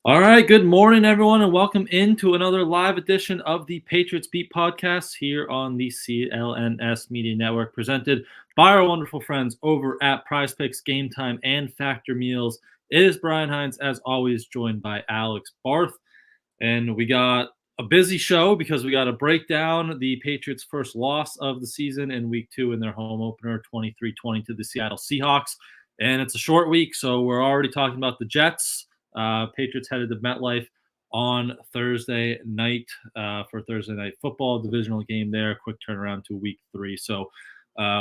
All right, good morning, everyone, and welcome into another live edition of the Patriots Beat Podcast here on the CLNS Media Network, presented by our wonderful friends over at Prize Picks, Game Time, and Factor Meals. It is Brian Hines, as always, joined by Alex Barth, and we got a busy show because we got to break down the Patriots' first loss of the season in Week 2 in their home opener, 23-20 to the Seattle Seahawks, and it's a short week, so we're already talking about the Jets. Patriots headed to MetLife on Thursday night for Thursday Night Football, divisional game there. Quick turnaround to Week 3. So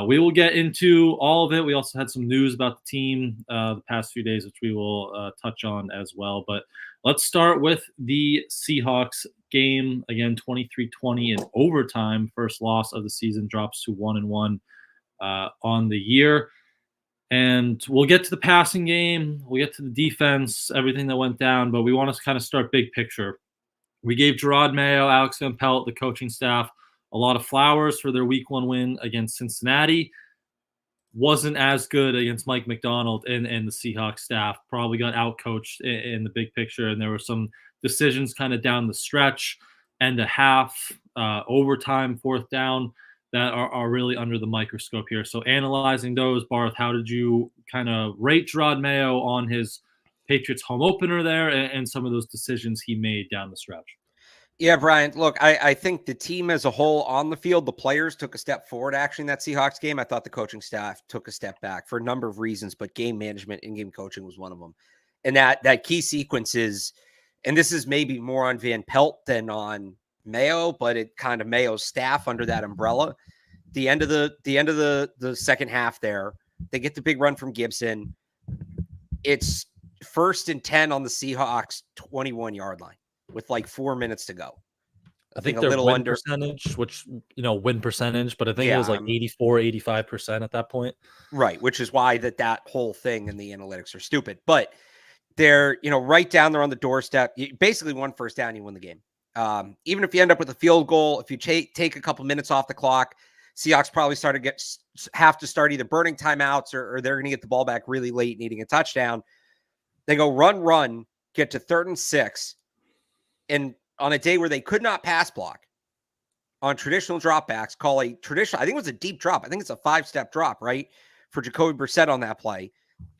we will get into all of it. We also had some news about the team the past few days, which we will touch on as well. But let's start with the Seahawks game. Again, 23-20 in overtime. First loss of the season, drops to 1-1 on the year. And we'll get to the passing game, we'll get to the defense, everything that went down, but we want to kind of start big picture. We gave Gerard Mayo, Alex Van Pelt, the coaching staff, a lot of flowers for their Week 1 win against Cincinnati. Wasn't as good against Mike McDonald and the Seahawks staff. Probably got outcoached in the big picture, and there were some decisions kind of down the stretch, end of half, overtime, fourth down, that are really under the microscope here. So analyzing those, Barth, how did you kind of rate Gerard Mayo on his Patriots home opener there and some of those decisions he made down the stretch? Yeah, Brian, look, I think the team as a whole on the field, the players took a step forward actually in that Seahawks game. I thought the coaching staff took a step back for a number of reasons, but game management, in-game coaching was one of them. And that key sequence is, and this is maybe more on Van Pelt than on Mayo, but it kind of Mayo's staff under that umbrella. The end of the second half there, they get the big run from Gibson. It's 1st and 10 on the Seahawks 21-yard line with like 4 minutes to go. I think their win percentage, which, win percentage, but I think it was like 84, 85% at that point. Right, which is why that whole thing and the analytics are stupid. But they're, right down there on the doorstep. You basically one first down, you win the game. Even if you end up with a field goal, if you take a couple minutes off the clock, Seahawks probably have to start either burning timeouts or they're going to get the ball back really late, needing a touchdown. They go run, get to 3rd and 6. And on a day where they could not pass block on traditional dropbacks, call a traditional, I think it was a deep drop. I think it's a 5-step drop, right? For Jacoby Brissett on that play.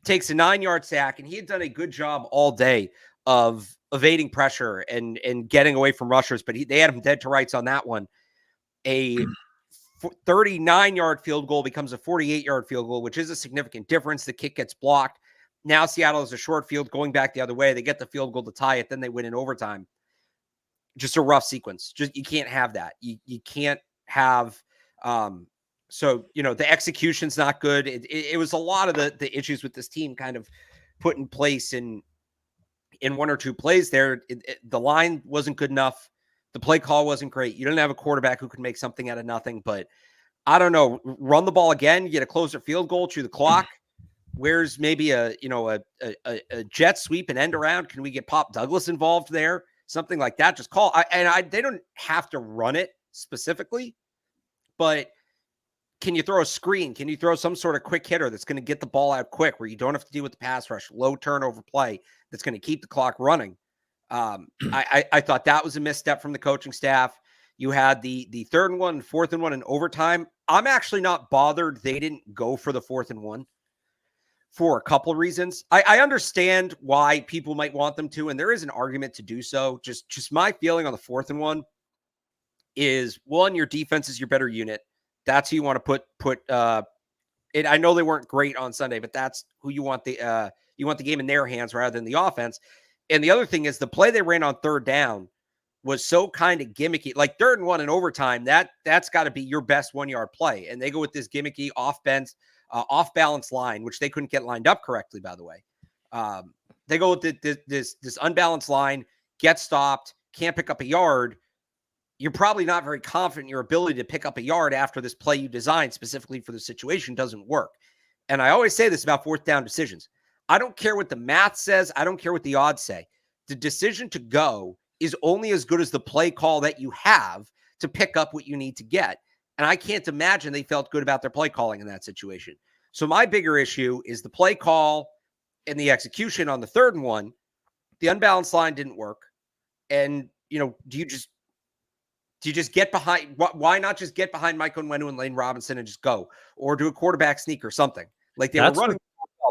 Takes a 9-yard sack, and he had done a good job all day of evading pressure and getting away from rushers, but they had him dead to rights on that one. A 39-yard field goal becomes a 48-yard field goal, which is a significant difference. The kick gets blocked. Now Seattle is a short field going back the other way. They get the field goal to tie it. Then they win in overtime. Just a rough sequence. You can't have that. You can't have the execution's not good. It was a lot of the issues with this team kind of put in place in one or two plays there. The line wasn't good enough. The play call wasn't great. You didn't have a quarterback who could make something out of nothing, but I don't know. Run the ball again, get a closer field goal, chew the clock. Where's maybe a jet sweep and end around? Can we get Pop Douglas involved there? Something like that. Just call. They don't have to run it specifically, but can you throw a screen? Can you throw some sort of quick hitter that's going to get the ball out quick where you don't have to deal with the pass rush, low turnover play that's going to keep the clock running? I thought that was a misstep from the coaching staff. You had the 3rd and 1, 4th and 1 in overtime. I'm actually not bothered they didn't go for the 4th and 1 for a couple of reasons. I understand why people might want them to, and there is an argument to do so. Just my feeling on the 4th and 1 is, one, your defense is your better unit. That's who you want to put it. I know they weren't great on Sunday, but that's who you want the game in their hands rather than the offense. And the other thing is the play they ran on 3rd down was so kind of gimmicky. Like 3rd and 1 in overtime, that's got to be your best 1-yard play. And they go with this gimmicky off-balance line, which they couldn't get lined up correctly, by the way. They go with this unbalanced line, get stopped, can't pick up a yard. You're probably not very confident in your ability to pick up a yard after this play you designed specifically for the situation doesn't work. And I always say this about 4th down decisions. I don't care what the math says. I don't care what the odds say. The decision to go is only as good as the play call that you have to pick up what you need to get. And I can't imagine they felt good about their play calling in that situation. So my bigger issue is the play call and the execution on the 3rd and 1. the unbalanced line didn't work. And, do you just get behind? Why not just get behind Mike Onwenu and Lane Robinson and just go, or do a quarterback sneak or something? Like they were running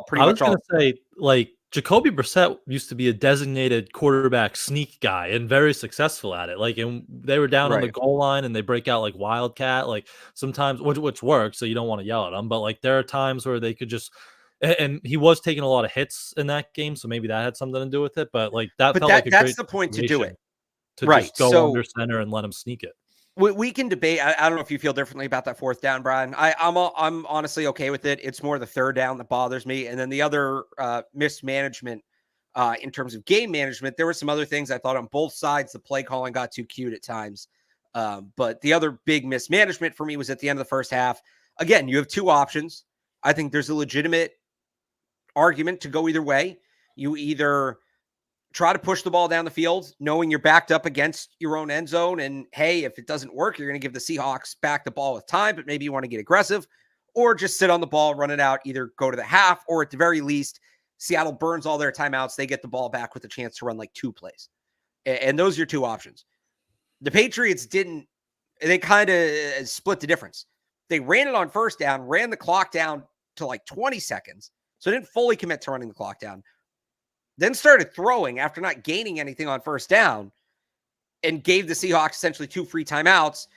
pretty much all. I was going to say, like, Jacoby Brissett used to be a designated quarterback sneak guy and very successful at it. Like, and they were down on the goal line and they break out like wildcat, like sometimes, which works. So you don't want to yell at them, but like there are times where they could just. And he was taking a lot of hits in that game, so maybe that had something to do with it. But like that's the point to do it. To just go under center and let him sneak it. We can debate. I don't know if you feel differently about that fourth down, Brian. I'm honestly okay with it. It's more the third down that bothers me, and then the other mismanagement in terms of game management. There were some other things I thought on both sides. The play calling got too cute at times, but the other big mismanagement for me was at the end of the first half. Again, you have two options. I think there's a legitimate argument to go either way. You either try to push the ball down the field, knowing you're backed up against your own end zone. And hey, if it doesn't work, you're going to give the Seahawks back the ball with time, but maybe you want to get aggressive, or just sit on the ball, run it out, either go to the half, or at the very least, Seattle burns all their timeouts. They get the ball back with a chance to run like 2 plays. And those are your two options. The Patriots didn't, they kind of split the difference. They ran it on first down, ran the clock down to like 20 seconds. So didn't fully commit to running the clock down. Then started throwing after not gaining anything on first down and gave the Seahawks essentially 2 free timeouts.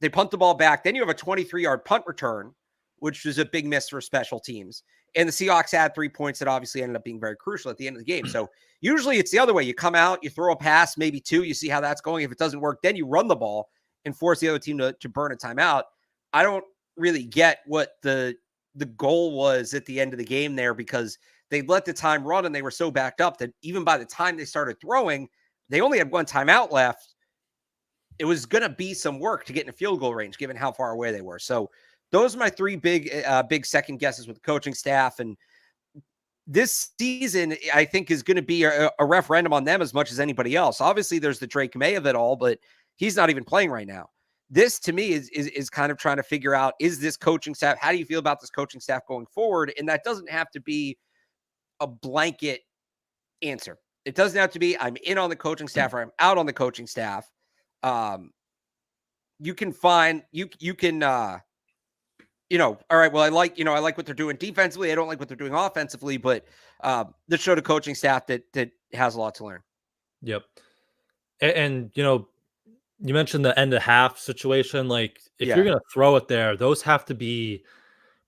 They punt the ball back. Then you have a 23-yard punt return, which was a big miss for special teams. And the Seahawks had 3 points that obviously ended up being very crucial at the end of the game. So usually it's the other way. You come out, you throw a pass, maybe 2, you see how that's going. If it doesn't work, then you run the ball and force the other team to burn a timeout. I don't really get what the goal was at the end of the game there, because they let the time run and they were so backed up that even by the time they started throwing, they only had 1 timeout left. It was going to be some work to get in a field goal range, given how far away they were. So those are my 3 big second guesses with the coaching staff. And this season, I think, is going to be a referendum on them as much as anybody else. Obviously, there's the Drake May of it all, but he's not even playing right now. This, to me, is kind of trying to figure out, is this coaching staff, how do you feel about this coaching staff going forward? And that doesn't have to be a blanket answer. It doesn't have to be, I'm in on the coaching staff or I'm out on the coaching staff. You can find, you can, all right, well, I like what they're doing defensively. I don't like what they're doing offensively, but this showed a coaching staff that has a lot to learn. Yep. And you mentioned the end of half situation. Like, if you're going to throw it there, those have to be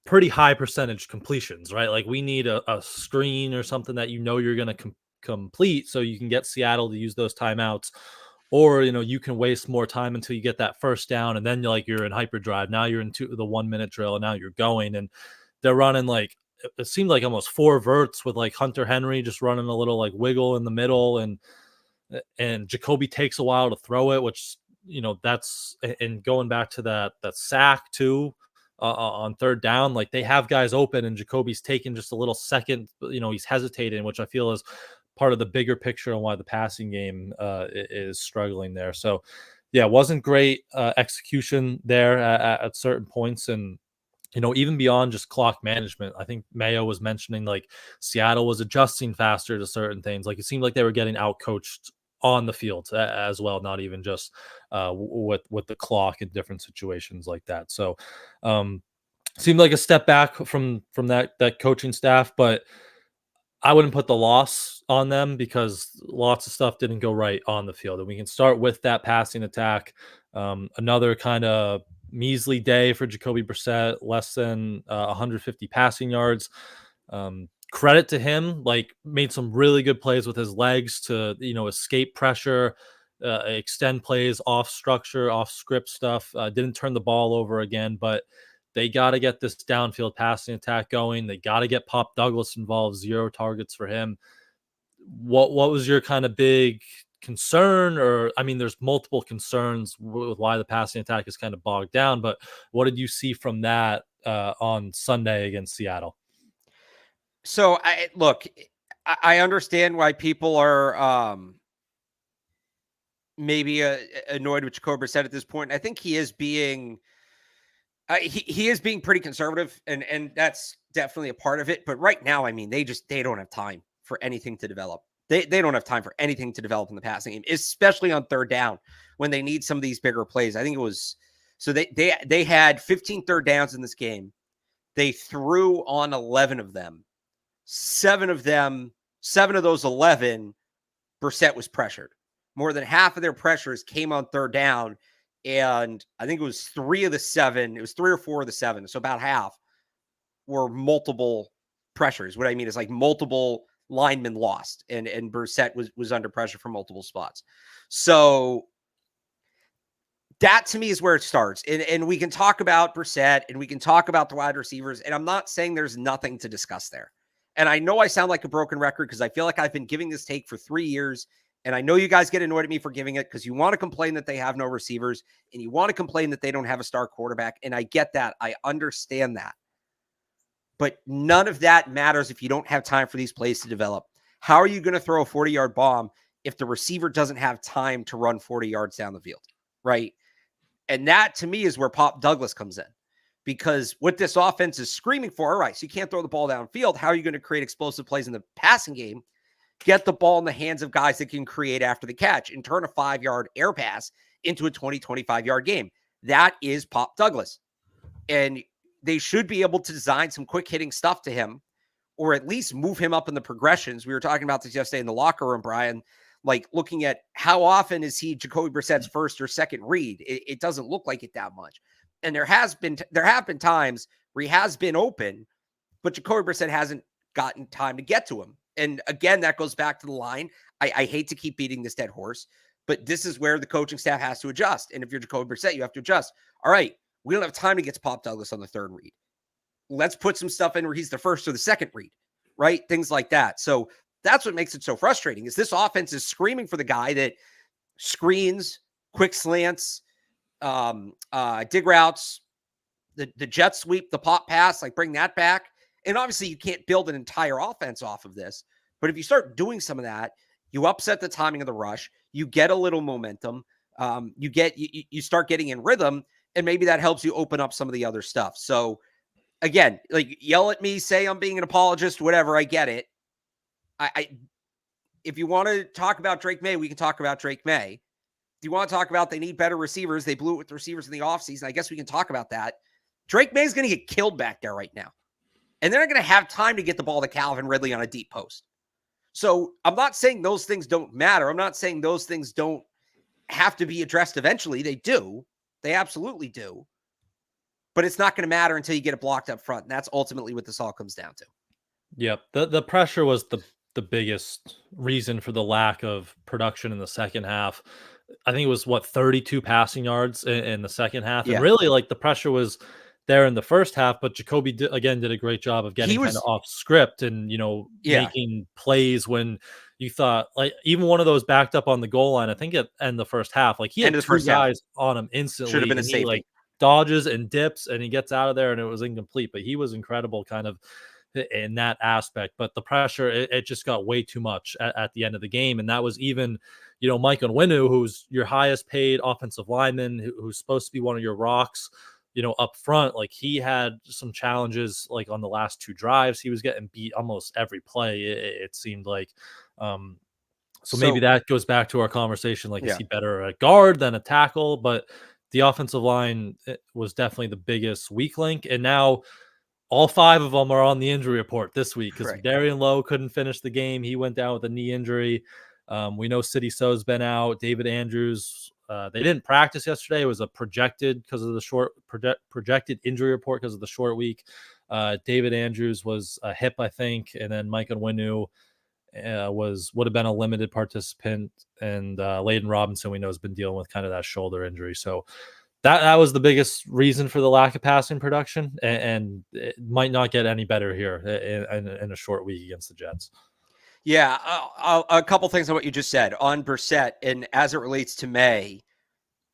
pretty high percentage completions, right? Like, we need a screen or something that you're going to complete so you can get Seattle to use those timeouts. Or, you can waste more time until you get that first down, and then you're in hyperdrive. Now you're into the 1 minute drill, and now you're going. And they're running like, it seemed like almost 4 verts with like Hunter Henry just running a little like wiggle in the middle, and Jacoby takes a while to throw it, which that's, and going back to that sack too on third down, like they have guys open and Jacoby's taking just a little second, he's hesitating, which I feel is part of the bigger picture on why the passing game is struggling there. So yeah, it wasn't great execution there at certain points. And even beyond just clock management, I think Mayo was mentioning like Seattle was adjusting faster to certain things. Like, it seemed like they were getting outcoached on the field as well, not even just with the clock in different situations like that. So seemed like a step back from that coaching staff, but I wouldn't put the loss on them because lots of stuff didn't go right on the field. And we can start with that passing attack. Another kind of measly day for Jacoby Brissett, less than 150 passing yards. Credit to him, like, made some really good plays with his legs to, escape pressure, extend plays off structure, off script stuff. Didn't turn the ball over again, but they got to get this downfield passing attack going. They got to get Pop Douglas involved. 0 targets for him. What was your kind of big concern? Or, I mean, there's multiple concerns with why the passing attack is kind of bogged down, but what did you see from that on Sunday against Seattle? So I understand why people are maybe annoyed with Jacoby Brissett at this point. I think he is being he is being pretty conservative, and that's definitely a part of it. But right now, I mean, they don't have time for anything to develop. They don't have time for anything to develop in the passing game, especially on third down when they need some of these bigger plays. I think it was so they had 15 third downs in this game. They threw on 11 of them. 7 of those 11, Brissett was pressured. More than half of their pressures came on third down. And I think it was 3 of the 7. It was 3 or 4 of the 7. So about half were multiple pressures. What I mean is like multiple linemen lost. And Brissett was under pressure from multiple spots. So that to me is where it starts. And we can talk about Brissett and we can talk about the wide receivers. And I'm not saying there's nothing to discuss there. And I know I sound like a broken record because I feel like I've been giving this take for 3 years. And I know you guys get annoyed at me for giving it because you want to complain that they have no receivers and you want to complain that they don't have a star quarterback. And I get that. I understand that. But none of that matters if you don't have time for these plays to develop. How are you going to throw a 40-yard bomb if the receiver doesn't have time to run 40 yards down the field? Right? And that, to me, is where Pop Douglas comes in. Because what this offense is screaming for, all right, so you can't throw the ball downfield. How are you going to create explosive plays in the passing game? Get the ball in the hands of guys that can create after the catch and turn a 5-yard air pass into a 20, 25-yard game. That is Pop Douglas. And they should be able to design some quick hitting stuff to him or at least move him up in the progressions. We were talking about this yesterday in the locker room, Brian, like looking at how often is he Jacoby Brissett's first or second read. It doesn't look like it that much. And there have been times where he has been open, but Jacoby Brissett hasn't gotten time to get to him. And again, that goes back to the line. I hate to keep beating this dead horse, but this is where the coaching staff has to adjust. And if you're Jacoby Brissett, you have to adjust. All right, we don't have time to get to Pop Douglas on the third read. Let's put some stuff in where he's the first or the second read, right? Things like that. So that's what makes it so frustrating is this offense is screaming for the guy that screens, quick slants, dig routes, the jet sweep, the pop pass, like bring that back. And obviously you can't build an entire offense off of this, but if you start doing some of that, you upset the timing of the rush, you get a little momentum, you start getting in rhythm, and maybe that helps you open up some of the other stuff. So again, like yell at me, say I'm being an apologist, whatever, I get it. If you want to talk about Drake May, we can talk about Drake May. If you want to talk about they need better receivers, they blew it with the receivers in the offseason, I guess we can talk about that. Drake May is going to get killed back there right now. And they're not going to have time to get the ball to Calvin Ridley on a deep post. So I'm not saying those things don't matter. I'm not saying those things don't have to be addressed eventually. They do. They absolutely do. But it's not going to matter until you get it blocked up front. And that's ultimately what this all comes down to. Yep. The pressure was the biggest reason for the lack of production in the second half. I think it was 32 passing yards in the second half. Yeah. And really like the pressure was there in the first half, but Jacoby did a great job of getting kind of off script and, making plays when you thought like even one of those backed up on the goal line, I think at end the first half, like he had 2 guys on him instantly. Should have been a safety. He, like dodges and dips and he gets out of there and it was incomplete, but he was incredible kind of in that aspect. But the pressure, it just got way too much at the end of the game. And that was even, Mike Onwenu, who's your highest paid offensive lineman, who's supposed to be one of your rocks, up front, like he had some challenges, like on the last 2 drives, he was getting beat almost every play. It seemed like, so maybe that goes back to our conversation. Like, is he better at guard than a tackle? But the offensive line was definitely the biggest weak link. And now all 5 of them are on the injury report this week because Darian Lowe couldn't finish the game. He went down with a knee injury. We know Sidy So's been out. David Andrews, they didn't practice yesterday. It was a projected because of the short projected injury report because of the short week. David Andrews was a hip, I think, and then Mike Onwenu would have been a limited participant, and Layden Robinson we know has been dealing with kind of that shoulder injury. So that was the biggest reason for the lack of passing production, and it might not get any better here in a short week against the Jets. Yeah, a couple things on what you just said on Brissett, and as it relates to May,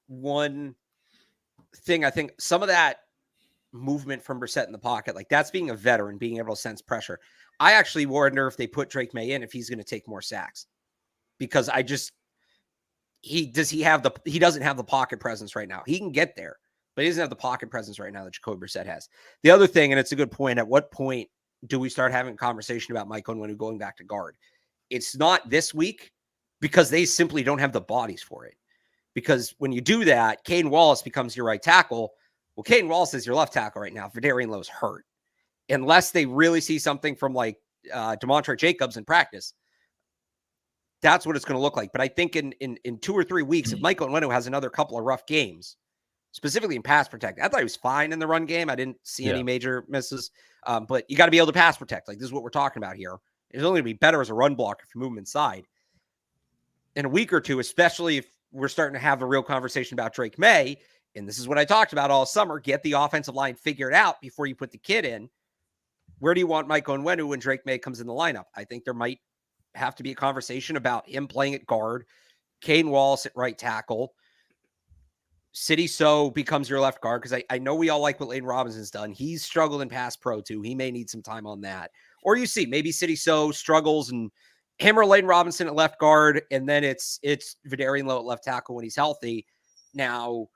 one thing I think some of that movement from Brissett in the pocket, like that's being a veteran, being able to sense pressure. I actually wonder if they put Drake May in if he's going to take more sacks, because he doesn't have the pocket presence right now. He can get there, but he doesn't have the pocket presence right now that Jacoby Brissett has. The other thing, and it's a good point, at what point do we start having a conversation about Mike Onwenu going back to guard? It's not this week because they simply don't have the bodies for it. Because when you do that, Caden Wallace becomes your right tackle. Well, Caden Wallace is your left tackle right now. Vederian Lowe's hurt. Unless they really see something from like DeMontre Jacobs in practice, that's what it's going to look like. But I think in 2 or 3 weeks, if Michael Onwenu has another couple of rough games, specifically in pass protect, I thought he was fine in the run game. I didn't see any major misses. But you got to be able to pass protect. Like, this is what we're talking about here. It's only going to be better as a run blocker if you move him inside. In a week or two, especially if we're starting to have a real conversation about Drake May, and this is what I talked about all summer, get the offensive line figured out before you put the kid in. Where do you want Mike Onwenu when Drake May comes in the lineup? I think there might have to be a conversation about him playing at guard, Caden Wallace at right tackle, City So becomes your left guard, because I know we all like what Layden Robinson's done. He's struggled in pass pro too. He may need some time on that. Or you see, maybe City So struggles and him or Layden Robinson at left guard, and then it's Vederian Lowe at left tackle when he's healthy. Now,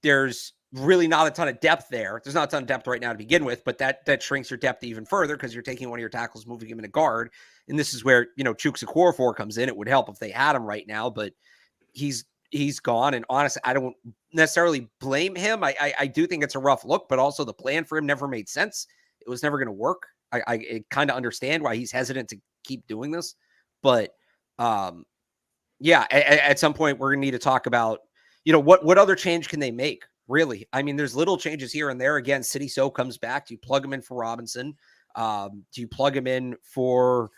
there's really not a ton of depth there. There's not a ton of depth right now to begin with, but that shrinks your depth even further because you're taking one of your tackles, moving him in a guard. And this is where, Chuks Okorafor comes in. It would help if they had him right now, but he's gone. And honestly, I don't necessarily blame him. I do think it's a rough look, but also the plan for him never made sense. It was never going to work. I kind of understand why he's hesitant to keep doing this, but yeah, at some point we're going to need to talk about, what other change can they make? Really? I mean, there's little changes here and there. Again, City So comes back. Do you plug him in for Robinson? Do you plug him in for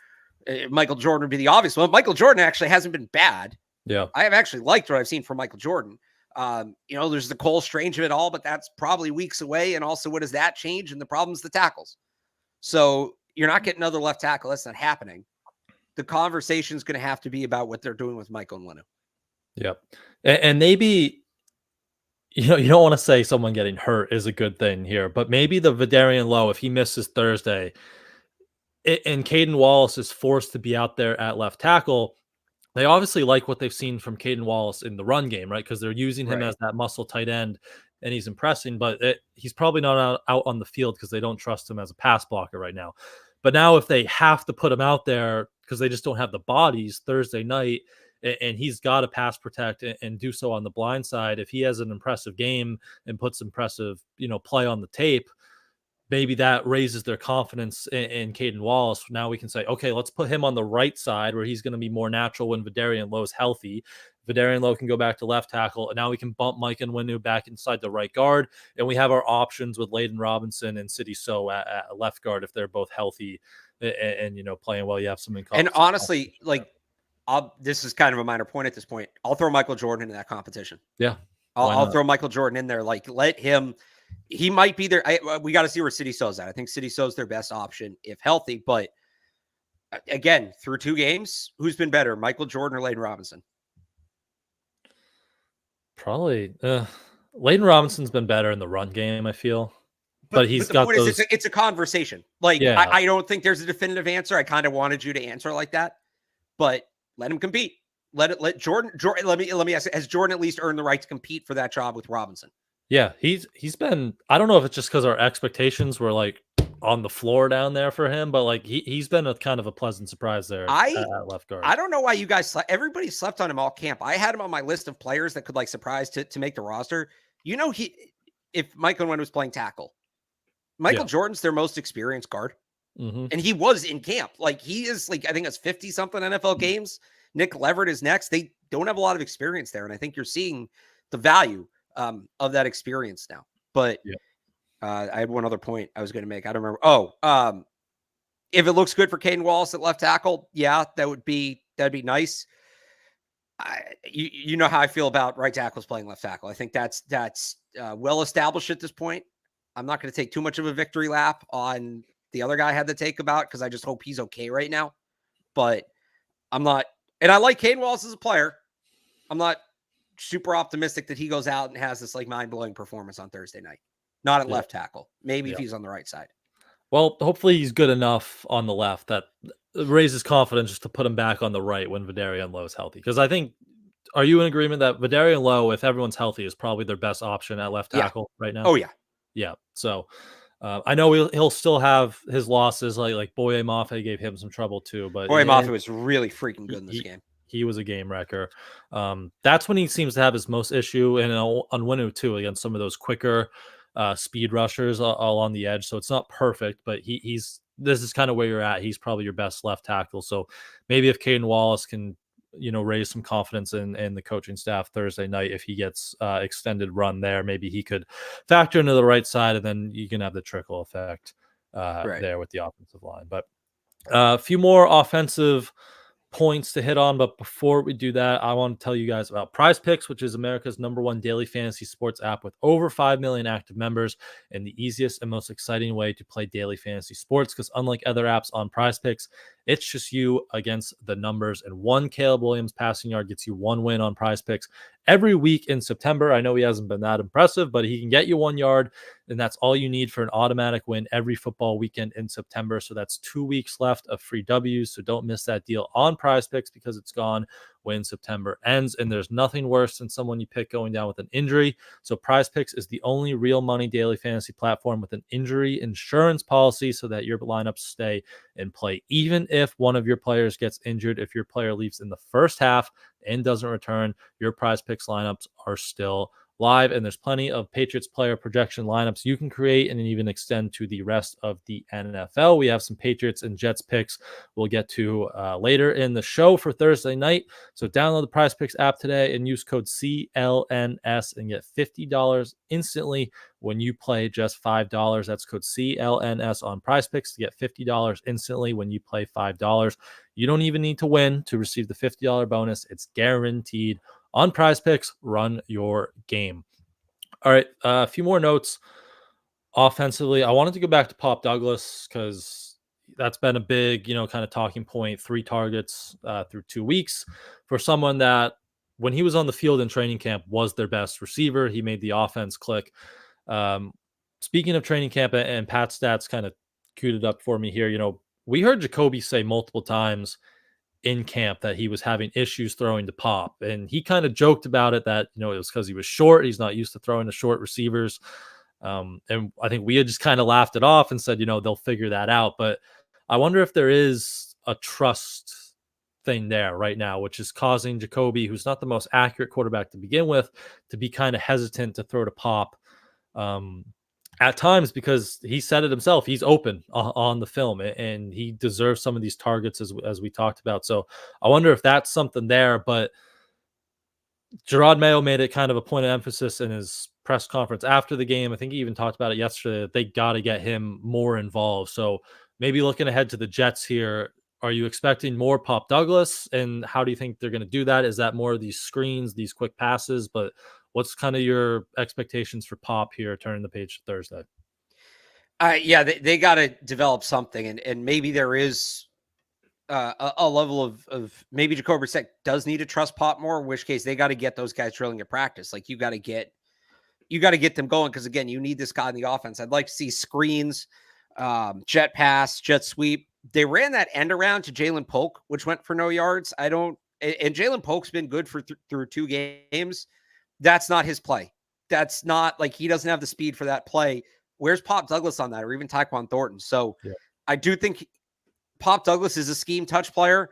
Michael Jordan? Would be the obvious one. Michael Jordan actually hasn't been bad. Yeah. I have actually liked what I've seen from Michael Jordan. There's the Cole Strange of it all, but that's probably weeks away. And also, what does that change? And the problem's the tackles. So you're not getting another left tackle. That's not happening. The conversation is going to have to be about what they're doing with Michael Onwenu. Yep. And maybe, you don't want to say someone getting hurt is a good thing here, but maybe the Vederian Lowe, if he misses Thursday and Caden Wallace is forced to be out there at left tackle, they obviously like what they've seen from Caden Wallace in the run game, right? Because they're using him as that muscle tight end and he's impressing, but he's probably not out on the field because they don't trust him as a pass blocker right now. But now if they have to put him out there because they just don't have the bodies Thursday night, and he's got to pass protect and do so on the blind side, if he has an impressive game and puts impressive, play on the tape, maybe that raises their confidence in Caden Wallace. Now we can say, okay, let's put him on the right side where he's going to be more natural when Vederian Lowe is healthy. Vederian Lowe can go back to left tackle, and now we can bump Mike Onwenu back inside the right guard, and we have our options with Layden Robinson and City So at left guard if they're both healthy and playing well. You have some And honestly, this is kind of a minor point at this point. I'll throw Michael Jordan into that competition. Yeah. I'll throw Michael Jordan in there. Let him, he might be there. We got to see where City So's at. I think City So's their best option if healthy, but again, through 2 games, who's been better, Michael Jordan or Layden Robinson? Probably Layden Robinson's been better in the run game, I feel. But he's got those... it's a conversation. I don't think there's a definitive answer. I kind of wanted you to answer like that, but let him compete. Let Jordan. Let me ask: has Jordan at least earned the right to compete for that job with Robinson? Yeah, he's been. I don't know if it's just because our expectations were on the floor down there for him, but he's been a kind of a pleasant surprise there at left guard. I don't know why you guys everybody slept on him all camp. I had him on my list of players that could surprise to make the roster. If Mike Onwenu was playing tackle, Michael Jordan's their most experienced guard. Mm-hmm. And he was in camp. He is I think it's 50 something NFL games. Nick Leverett is next. They don't have a lot of experience there. And I think you're seeing the value of that experience now. But I had one other point I was going to make. I don't remember. If it looks good for Caden Wallace at left tackle, that'd be nice. You know how I feel about right tackles playing left tackle. I think that's well established at this point. I'm not going to take too much of a victory lap on the other guy I had to take about, because I just hope he's okay right now. But I'm not, and I like Caden Wallace as a player. I'm not super optimistic that he goes out and has this mind-blowing performance on Thursday night. Not at left tackle. Maybe if he's on the right side. Well, hopefully he's good enough on the left that raises confidence just to put him back on the right when Vederian Lowe is healthy. Because I think, are you in agreement that Vederian Lowe, if everyone's healthy, is probably their best option at left tackle right now? Oh, yeah. Yeah. So I know he'll still have his losses, like Boye Mafe gave him some trouble too, but Boye Mafe was really freaking good in this game. He was a game wrecker. That's when he seems to have his most issue, and on Winu too, against some of those quicker speed rushers all on the edge. So it's not perfect, but this is kind of where you're at. He's probably your best left tackle. So maybe if Caden Wallace can, raise some confidence in the coaching staff Thursday night, if he gets extended run there, maybe he could factor into the right side, and then you can have the trickle effect there with the offensive line. But a few more offensive points to hit on, but before we do that, I want to tell you guys about Prize Picks, which is America's #1 daily fantasy sports app with over 5 million active members and the easiest and most exciting way to play daily fantasy sports, because unlike other apps on Prize Picks, it's just you against the numbers, and one Caleb Williams passing yard gets you 1 win on Prize Picks every week in September. I know he hasn't been that impressive, but he can get you 1 yard, and that's all you need for an automatic win every football weekend in September. So that's 2 weeks left of free W's. So don't miss that deal on Prize Picks, because it's gone when September ends. And there's nothing worse than someone you pick going down with an injury. So Prize Picks is the only real money daily fantasy platform with an injury insurance policy, so that your lineups stay in play, even if one of your players gets injured. If your player leaves in the first half and doesn't return, your Prize Picks lineups are still live, and there's plenty of Patriots player projection lineups you can create and even extend to the rest of the NFL. We have some Patriots and Jets picks we'll get to later in the show for Thursday night. So download the Prize Picks app today and use code CLNS and get $50 instantly when you play just $5. That's code CLNS on Prize Picks to get $50 instantly when you play $5. You don't even need to win to receive the $50 bonus. It's guaranteed on Prize Picks. Run your game. All right, a few more notes offensively. I wanted to go back to Pop Douglas, because that's been a big, kind of talking point. 3 targets through 2 weeks for someone that, when he was on the field in training camp, was their best receiver. He made the offense click. Speaking of training camp, and Pat Stats kind of queued it up for me here, we heard Jacoby say multiple times in camp that he was having issues throwing to Pop, and he kind of joked about it, that it was because he was short. He's not used to throwing to short receivers, and I think we had just kind of laughed it off and said, they'll figure that out. But I wonder if there is a trust thing there right now, which is causing Jacoby, who's not the most accurate quarterback to begin with, to be kind of hesitant to throw to Pop at times, because he said it himself. He's open on the film, and he deserves some of these targets, as we talked about. So I wonder if that's something there. But Gerard Mayo made it kind of a point of emphasis in his press conference after the game. I think he even talked about it yesterday, that they got to get him more involved. So maybe looking ahead to the Jets here, are you expecting more Pop Douglas, and how do you think they're going to do that? Is that more of these screens, these quick passes? But what's kind of your expectations for Pop here, turning the page to Thursday? Yeah, they got to develop something, and maybe there is a level of maybe Jacoby Brissett does need to trust Pop more, in which case they got to get those guys drilling at practice. Like, you got to get them going, because again, you need this guy in the offense. I'd like to see screens, jet pass, jet sweep. They ran that end around to Jalen Polk, which went for no yards. And Jalen Polk's been good for through 2 games. That's not his play. That's not, like, he doesn't have the speed for that play. Where's Pop Douglas on that, or even Tyquan Thornton? So yeah. I do think Pop Douglas is a scheme touch player.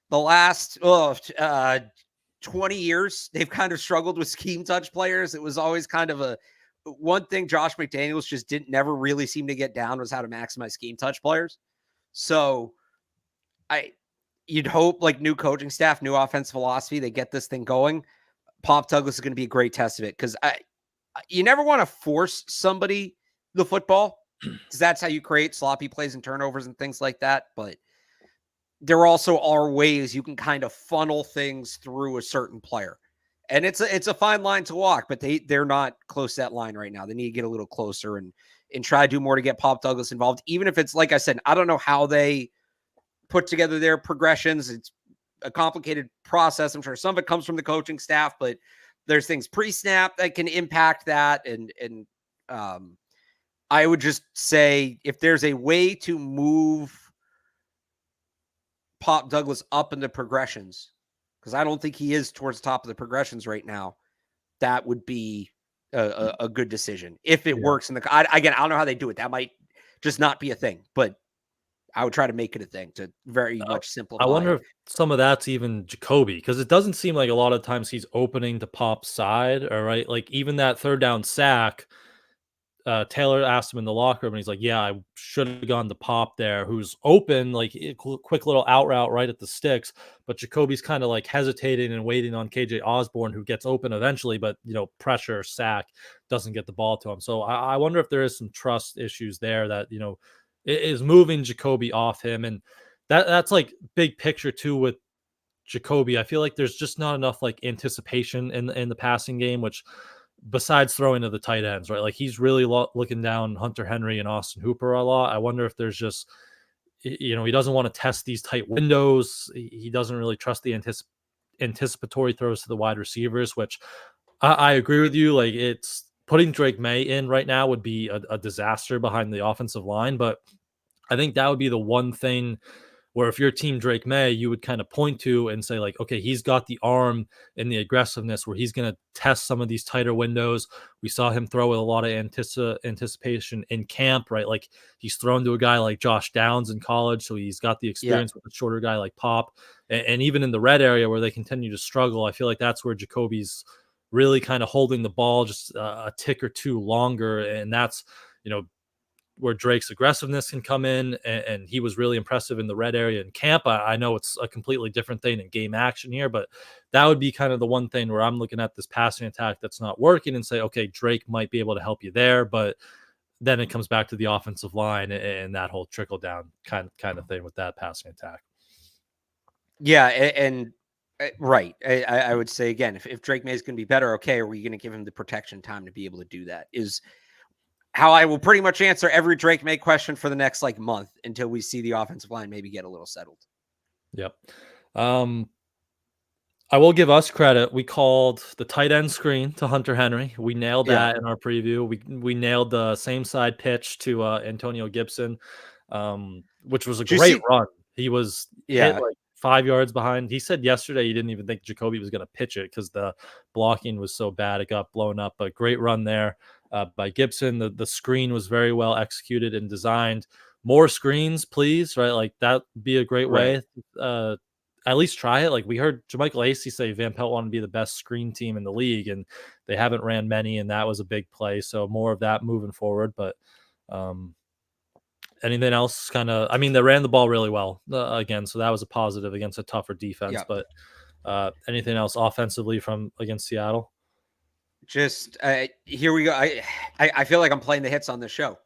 The last 20 years, they've kind of struggled with scheme touch players. It was always kind of one thing Josh McDaniels just never really seem to get down, was how to maximize scheme touch players. So you'd hope, like, new coaching staff, new offensive philosophy, they get this thing going. Pop Douglas is going to be a great test of it, because you never want to force somebody the football, because that's how you create sloppy plays and turnovers and things like that. But there also are ways you can kind of funnel things through a certain player, and it's a fine line to walk. But they're not close to that line right now. They need to get a little closer and try to do more to get Pop Douglas involved. Even if it's, like I said, I don't know how they put together their progressions. It's a complicated process. I'm sure some of it comes from the coaching staff, but there's things pre-snap that can impact that. And I would just say, if there's a way to move Pop Douglas up in the progressions, because I don't think he is towards the top of the progressions right now, that would be a good decision if it works in the. I don't know how they do it. That might just not be a thing. But I would try to make it a thing to very much simplify. I wonder if some of that's even Jacoby, because it doesn't seem like a lot of times he's opening to Pop's side. All right, like even that third down sack, Taylor asked him in the locker room, and he's like, "Yeah, I should have gone to Pop there, who's open, like quick little out route right at the sticks." But Jacoby's kind of like hesitating and waiting on KJ Osborne, who gets open eventually, but pressure sack doesn't get the ball to him. So I wonder if there is some trust issues there that is moving Jacoby off him, and that's like big picture too with Jacoby. I feel like there's just not enough like anticipation in the passing game, which besides throwing to the tight ends, right? Like he's really looking down Hunter Henry and Austin Hooper a lot. I wonder if there's just, he doesn't want to test these tight windows. He doesn't really trust the anticipatory throws to the wide receivers, which I agree with you. Like it's putting Drake May in right now would be a disaster behind the offensive line. But I think that would be the one thing where if your team Drake May, you would kind of point to and say like, okay, he's got the arm and the aggressiveness where he's going to test some of these tighter windows. We saw him throw with a lot of anticipation in camp, right? Like he's thrown to a guy like Josh Downs in college. So he's got the experience with a shorter guy like Pop. And even in the red area where they continue to struggle, I feel like that's where Jacoby's really kind of holding the ball just a tick or two longer. And that's, where Drake's aggressiveness can come in, and he was really impressive in the red area in camp. I know it's a completely different thing in game action here, but that would be kind of the one thing where I'm looking at this passing attack that's not working and say, okay, Drake might be able to help you there, but then it comes back to the offensive line and that whole trickle down kind of thing with that passing attack. Yeah, and right. I would say again, if Drake May is going to be better, okay, are we going to give him the protection time to be able to do that? Is how I will pretty much answer every Drake May question for the next month until we see the offensive line maybe get a little settled. Yep. I will give us credit. We called the tight end screen to Hunter Henry. We nailed that in our preview. We nailed the same side pitch to Antonio Gibson, which was a great run. He was hit like 5 yards behind. He said yesterday he didn't even think Jacoby was going to pitch it because the blocking was so bad it got blown up. But great run there by Gibson. The screen was very well executed and designed. More screens, please, right? Like that'd be a great way. At least try it. Like we heard Jermichael Lacey say Van Pelt wanted to be the best screen team in the league, and they haven't ran many, and that was a big play. So more of that moving forward. But anything else they ran the ball really well again. So that was a positive against a tougher defense. Yeah. But anything else offensively from against Seattle? Just here we go. I feel like I'm playing the hits on this show.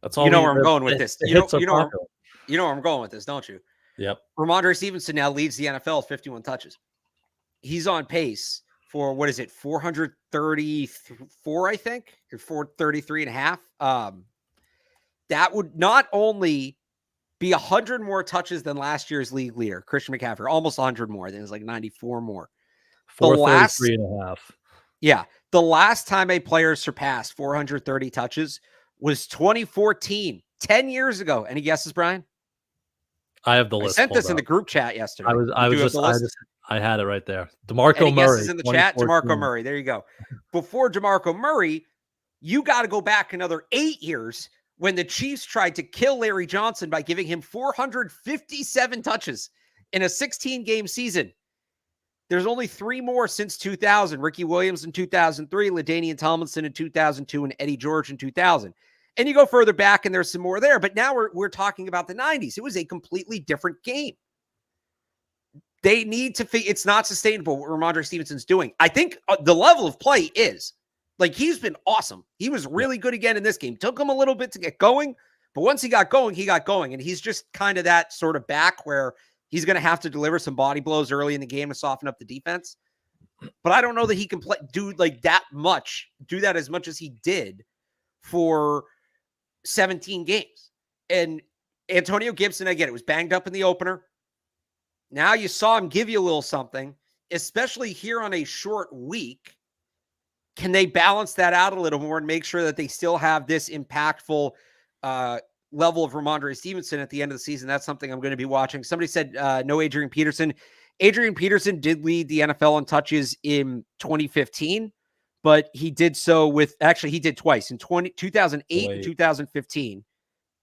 That's all. You know where I'm going with this. You know where I'm going with this, don't you? Yep. Ramondre Stevenson now leads the NFL 51 touches. He's on pace for 434, I think, or 433 and a half. That would not only be 100 more touches than last year's league leader, Christian McCaffrey, almost 100 more. I think it was like 94 more. 433 and a half. Yeah. The last time a player surpassed 430 touches was 2014, 10 years ago. Any guesses, Brian? I have the list. I sent this in the group chat yesterday. I had it right there. DeMarco Murray in the chat. DeMarco Murray. There you go. Before DeMarco Murray, you got to go back another 8 years when the Chiefs tried to kill Larry Johnson by giving him 457 touches in a 16-game season. There's only 3 more since 2000. Ricky Williams in 2003, LaDainian Tomlinson in 2002, and Eddie George in 2000. And you go further back, and there's some more there. But now we're talking about the 90s. It was a completely different game. They need to it's not sustainable what Ramondre Stevenson's doing. I think the level of play is. Like, he's been awesome. He was really good again in this game. Took him a little bit to get going, but once he got going, he got going. And he's just kind of that sort of back where he's going to have to deliver some body blows early in the game to soften up the defense. But I don't know that he can do that as much as he did for 17 games. And Antonio Gibson, again, it was banged up in the opener. Now you saw him give you a little something, especially here on a short week. Can they balance that out a little more and make sure that they still have this impactful level of Ramondre Stevenson at the end of the season? That's something I'm going to be watching. Somebody said no Adrian Peterson. Adrian Peterson did lead the NFL in touches in 2015, but he did so with, actually he did twice in 2008 and 2015.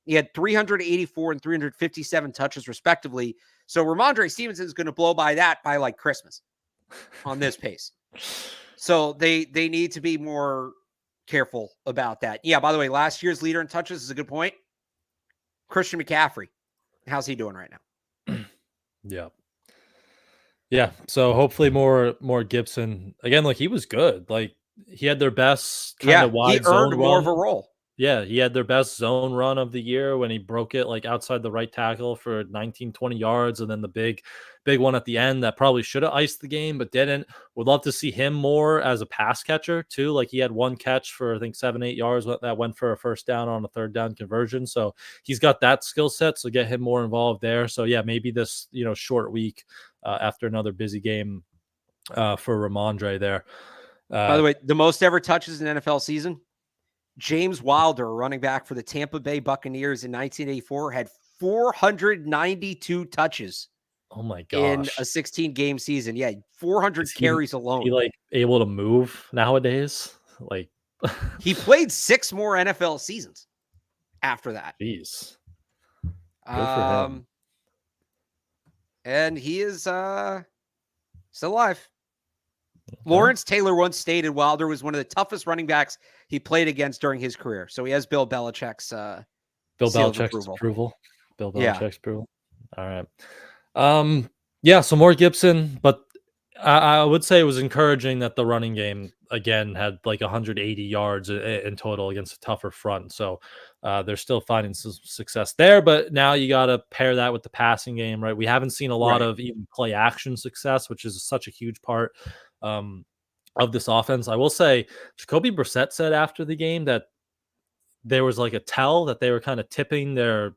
He had 384 and 357 touches respectively. So Ramondre Stevenson is going to blow by that by like Christmas on this pace. So they need to be more careful about that. Yeah, by the way, last year's leader in touches is a good point. Christian McCaffrey. How's he doing right now? Yeah. Yeah. So hopefully more Gibson. Again, like he was good. Like he had their best kind of wide zone earned more of a role. Yeah, he had their best zone run of the year when he broke it like outside the right tackle for 19, 20 yards. And then the big one at the end that probably should have iced the game, but didn't. Would love to see him more as a pass catcher too. Like he had one catch for, I think, 7-8 yards that went for a first down on a third down conversion. So he's got that skill set. So get him more involved there. So yeah, maybe this, short week after another busy game for Ramondre there. By the way, the most ever touches in NFL season, James Wilder, running back for the Tampa Bay Buccaneers in 1984, had 492 touches. Oh my gosh. In a 16-game season. Yeah, 400 carries alone. He like able to move nowadays? Like he played 6 more NFL seasons after that. Jeez. Good for him. And he is still alive. Okay. Lawrence Taylor once stated Wilder was one of the toughest running backs he played against during his career. So he has Bill Belichick's approval. Bill Belichick's approval. All right. Yeah, so more Gibson, but I would say it was encouraging that the running game again had like 180 yards in total against a tougher front. So they're still finding some success there, but now you got to pair that with the passing game, right? We haven't seen a lot of even play action success, which is such a huge part of this offense. I will say Jacoby Brissett said after the game that there was like a tell that they were kind of tipping their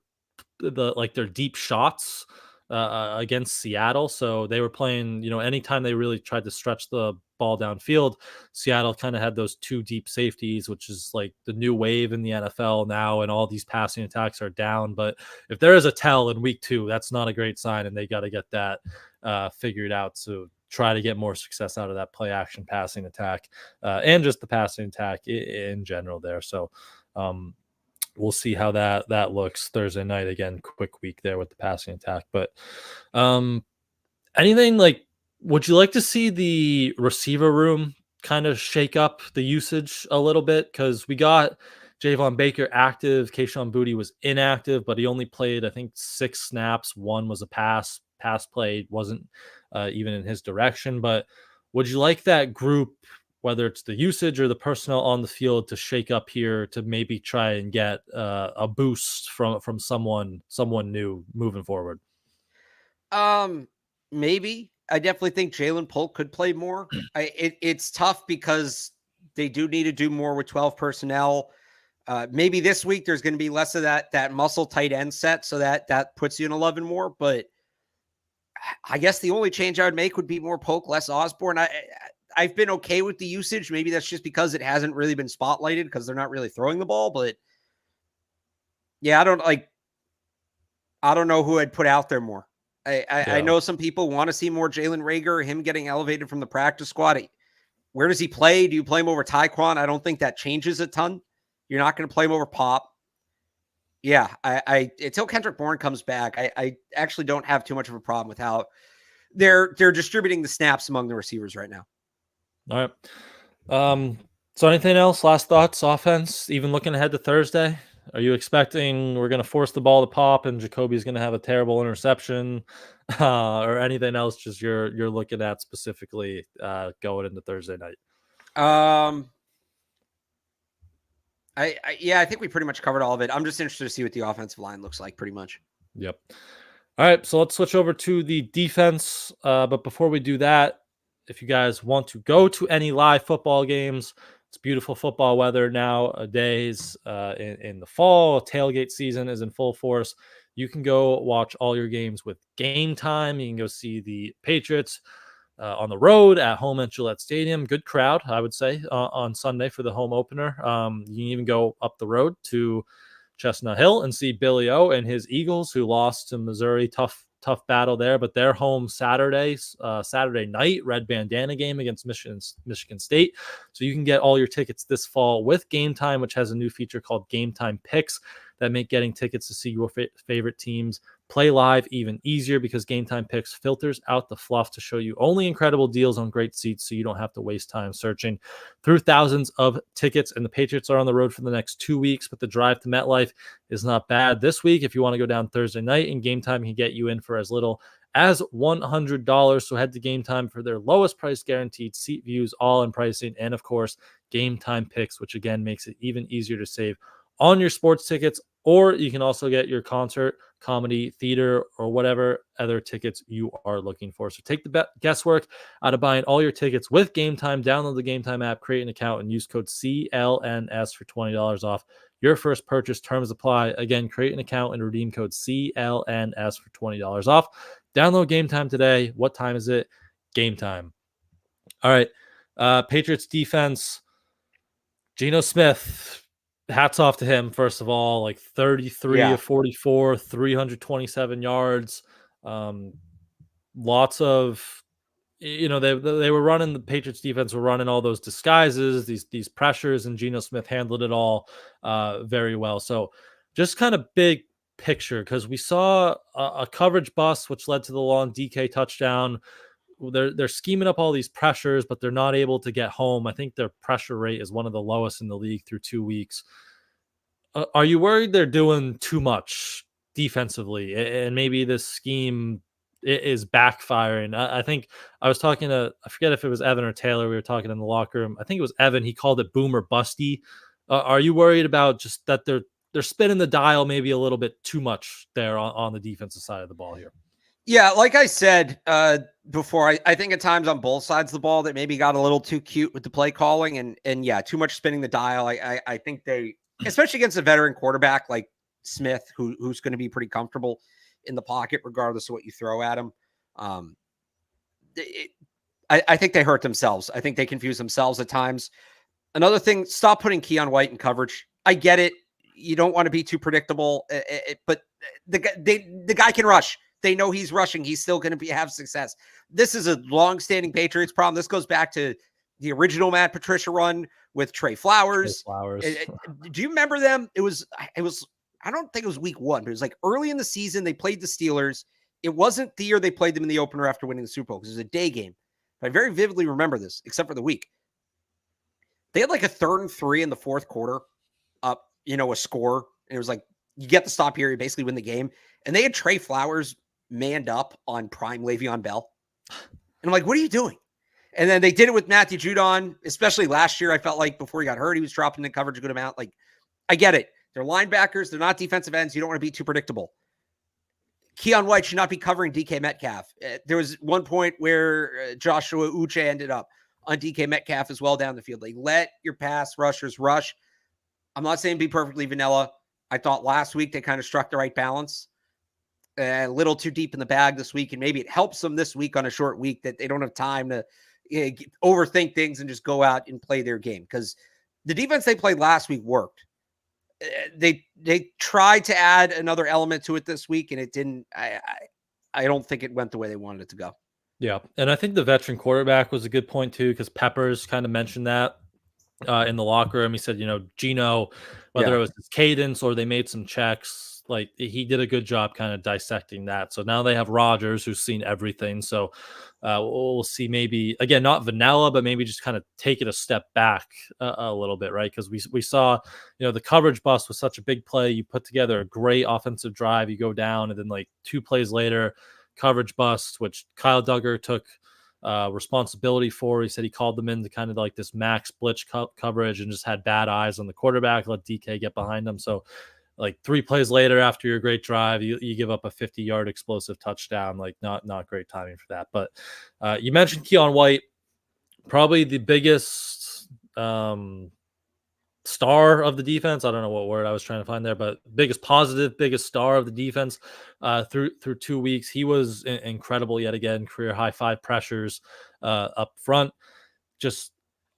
deep shots against Seattle. So they were playing, anytime they really tried to stretch the ball downfield, Seattle kind of had those 2 deep safeties, which is like the new wave in the NFL now, and all these passing attacks are down. But if there is a tell in week 2, that's not a great sign, and they got to get that figured out. So try to get more success out of that play action passing attack and just the passing attack in general there. So we'll see how that looks Thursday night. Again, quick week there with the passing attack. But anything like, would you like to see the receiver room kind of shake up the usage a little bit? Because we got Javon Baker active. Kayshon Boutte was inactive, but he only played, I think, 6 snaps. 1 was a pass play, wasn't even in his direction. But would you like that group, whether it's the usage or the personnel on the field, to shake up here to maybe try and get a boost from someone new moving forward? Maybe. I definitely think Jalen Polk could play more. It's tough because they do need to do more with 12 personnel. Maybe this week there's going to be less of that muscle tight end set, so that puts you in 11 more. But I guess the only change I would make would be more Polk, less Osborne. I've been okay with the usage. Maybe that's just because it hasn't really been spotlighted because they're not really throwing the ball. But yeah, I don't know who I'd put out there more. I know some people want to see more Jalen Reagor, him getting elevated from the practice squad. Where does he play? Do you play him over Tyquan? I don't think that changes a ton. You're not going to play him over Pop. Yeah, I until Kendrick Bourne comes back, I actually don't have too much of a problem with how they're distributing the snaps among the receivers right now. All right. So anything else? Last thoughts? Offense? Even looking ahead to Thursday, are you expecting we're going to force the ball to Pop and Jacoby's going to have a terrible interception, or anything else? Just you're looking at specifically going into Thursday night. I think we pretty much covered all of it. I'm just interested to see what the offensive line looks like pretty much. Yep. All right, so let's switch over to the defense. But before we do that, if you guys want to go to any live football games, it's beautiful football weather nowadays in the fall. Tailgate season is in full force. You can go watch all your games with Game Time. You can go see the Patriots on the road, at home at Gillette Stadium. Good crowd, I would say, on Sunday for the home opener. You can even go up the road to Chestnut Hill and see Billy O and his Eagles, who lost to Missouri. Tough tough battle there, but they're home Saturday night, red bandana game against Michigan State. So you can get all your tickets this fall with Game Time, which has a new feature called Game Time Picks that make getting tickets to see your favorite teams play live even easier, because Game Time Picks filters out the fluff to show you only incredible deals on great seats, so you don't have to waste time searching through thousands of tickets. And the Patriots are on the road for the next 2 weeks, but the drive to MetLife is not bad this week. If you want to go down Thursday night, and Game Time can get you in for as little as $100. So head to Game Time for their lowest price guaranteed seat views, all in pricing, and of course, Game Time Picks, which again makes it even easier to save on your sports tickets. Or you can also get your concert, comedy, theater, or whatever other tickets you are looking for. So take the guesswork out of buying all your tickets with Game Time. Download the Game Time app, create an account, and use code CLNS for $20 off your first purchase. Terms apply. Again, create an account and redeem code CLNS for $20 off. Download Game Time today. What time is it? Game Time. All right. Patriots defense. Geno Smith. Hats off to him, first of all, like 33 of 44, 327 yards. Lots of, they were running, the Patriots defense were running all those disguises, these pressures, and Geno Smith handled it all very well. So just kind of big picture, because we saw a coverage bust, which led to the long DK touchdown. They're scheming up all these pressures, but they're not able to get home. I think their pressure rate is one of the lowest in the league through 2 weeks. Are you worried they're doing too much defensively, and maybe this scheme is backfiring? I think I was talking to, I forget if it was Evan or Taylor. We were talking in the locker room. I think it was Evan. He called it boomer busty. Are you worried about just that they're spinning the dial maybe a little bit too much there on the defensive side of the ball here? Yeah, like I said before, I think at times on both sides of the ball that maybe got a little too cute with the play calling, and yeah, too much spinning the dial. I think they, especially against a veteran quarterback like Smith, who's going to be pretty comfortable in the pocket regardless of what you throw at him. I think they hurt themselves. I think they confuse themselves at times. Another thing, stop putting Keon White in coverage. I get it. You don't want to be too predictable, but the guy can rush. They know he's rushing. He's still going to have success. This is a long-standing Patriots problem. This goes back to the original Matt Patricia run with Trey Flowers. Do you remember them? It was, I don't think it was week 1, but it was like early in the season. They played the Steelers. It wasn't the year they played them in the opener after winning the Super Bowl, because it was a day game. But I very vividly remember this, except for the week. They had like a 3rd and 3 in the fourth quarter, up, a score. And it was like, you get the stop here, you basically win the game. And they had Trey Flowers manned up on prime Le'Veon Bell. And I'm like, what are you doing? And then they did it with Matthew Judon, especially last year. I felt like before he got hurt, he was dropping the coverage a good amount. Like, I get it. They're linebackers. They're not defensive ends. You don't want to be too predictable. Keon White should not be covering DK Metcalf. There was one point where Joshua Uche ended up on DK Metcalf as well down the field. Like, let your pass rushers rush. I'm not saying be perfectly vanilla. I thought last week they kind of struck the right balance. A little too deep in the bag this week, and maybe it helps them this week on a short week that they don't have time to overthink things and just go out and play their game, because the defense they played last week worked. They tried to add another element to it this week, and it didn't. I don't think it went the way they wanted it to go. Yeah, and I think the veteran quarterback was a good point too, because Peppers kind of mentioned that in the locker room. He said, Geno, whether it was his cadence or they made some checks, like he did a good job kind of dissecting that. So now they have Rodgers, who's seen everything. So we'll see, maybe again, not vanilla, but maybe just kind of take it a step back a little bit, right? Because we saw, the coverage bust was such a big play. You put together a great offensive drive, you go down, and then like 2 plays later, coverage bust, which Kyle Duggar took responsibility for. He said he called them into kind of like this max blitz coverage and just had bad eyes on the quarterback, let DK get behind him. So like 3 plays later after your great drive, you give up a 50-yard explosive touchdown. Like not great timing for that. But you mentioned Keon White, probably the biggest star of the defense. I don't know what word I was trying to find there, but biggest star of the defense through 2 weeks. He was incredible yet again. Career high 5 pressures up front. Just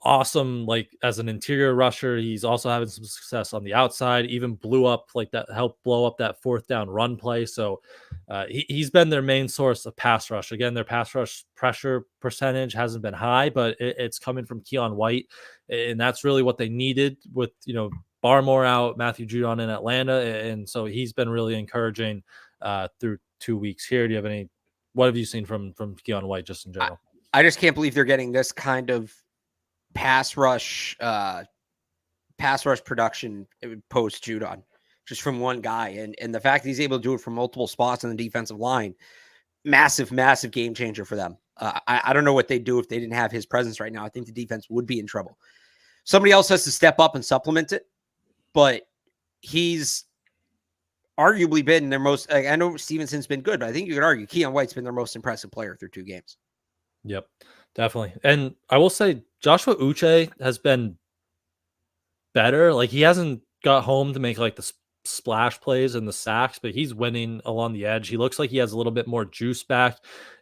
awesome, like as an interior rusher. He's also having some success on the outside, even blew up like that, helped blow up that fourth down run play. So he's been their main source of pass rush. Again, their pass rush pressure percentage hasn't been high, but it's coming from Keon White. And that's really what they needed with, Barmore out, Matthew Judon in Atlanta. And so he's been really encouraging through 2 weeks here. Do you have what have you seen from Keon White just in general? I just can't believe they're getting this kind of pass rush production post Judon just from one guy. And the fact that he's able to do it from multiple spots on the defensive line, massive game changer for them. I don't know what they'd do if they didn't have his presence right now. I think the defense would be in trouble. Somebody else has to step up and supplement it, but he's arguably been their most, I know Stevenson's been good, but I think you could argue Keon White's been their most impressive player through 2 games. Yep, definitely. And I will say Joshua Uche has been better. Like he hasn't got home to make like the splash plays and the sacks, but he's winning along the edge. He looks like he has a little bit more juice back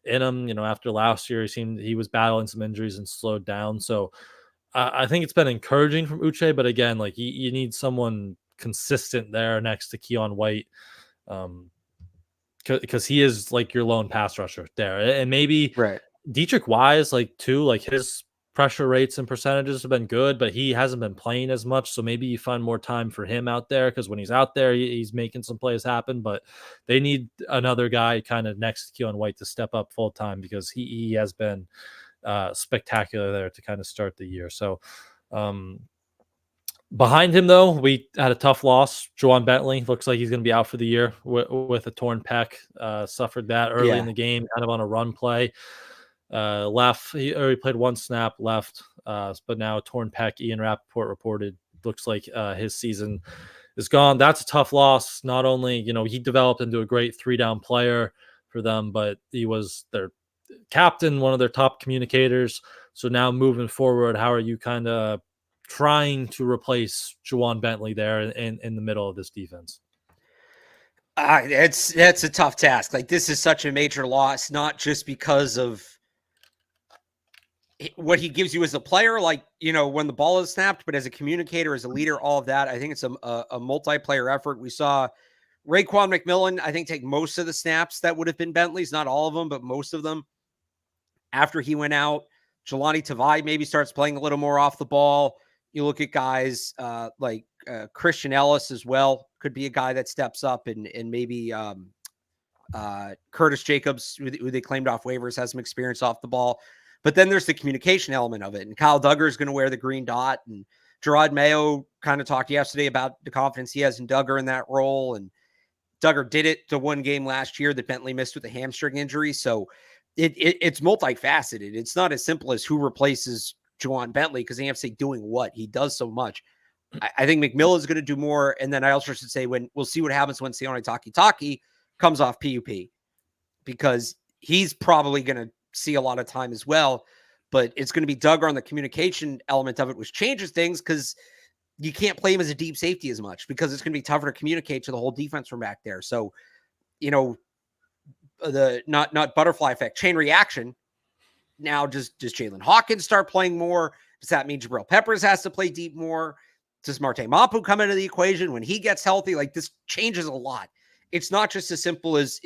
in him. After last year, he was battling some injuries and slowed down. So I think it's been encouraging from Uche, but again, like you need someone consistent there next to Keon White. Because he is like your lone pass rusher there. And maybe right. Dietrich Wise, like too, like his pressure rates and percentages have been good, but he hasn't been playing as much. So maybe you find more time for him out there, because when he's out there, he's making some plays happen. But they need another guy kind of next to Keon White to step up full time, because he has been spectacular there to kind of start the year. So behind him, though, we had a tough loss. Juwan Bentley looks like he's going to be out for the year with a torn pec. Suffered that early in the game, kind of on a run play. Left. He played 1 snap, left. But now a torn pec. Ian Rappaport reported. Looks like his season is gone. That's a tough loss. Not only, he developed into a great 3-down player for them, but he was their captain, one of their top communicators. So now moving forward, how are you kind of trying to replace Juwan Bentley there in the middle of this defense? That's a tough task. Like, this is such a major loss, not just because of what he gives you as a player, like, when the ball is snapped, but as a communicator, as a leader, all of that. I think it's a multiplayer effort. We saw Raekwon McMillan, I think, take most of the snaps that would have been Bentley's, not all of them, but most of them. After he went out, Jelani Tavai maybe starts playing a little more off the ball. You look at guys like Christian Ellis as well, could be a guy that steps up, and maybe Curtis Jacobs, who they claimed off waivers, has some experience off the ball. But then there's the communication element of it. And Kyle Duggar is going to wear the green dot. And Gerard Mayo kind of talked yesterday about the confidence he has in Duggar in that role. And Duggar did it to 1 game last year that Bentley missed with a hamstring injury. So it's multifaceted. It's not as simple as who replaces Juwan Bentley, because they have to say doing what. He does so much. I think McMillan is going to do more. And then I also should say, we'll see what happens when Sione Takitaki comes off PUP, because he's probably going to see a lot of time as well. But it's going to be Duggar on the communication element of it, which changes things, because you can't play him as a deep safety as much, because it's going to be tougher to communicate to the whole defense from back there. So, the not butterfly effect, chain reaction. Now, does Jalen Hawkins start playing more? Does that mean Jabril Peppers has to play deep more? Does Marte Mapu come into the equation when he gets healthy? Like, this changes a lot. It's not just as simple as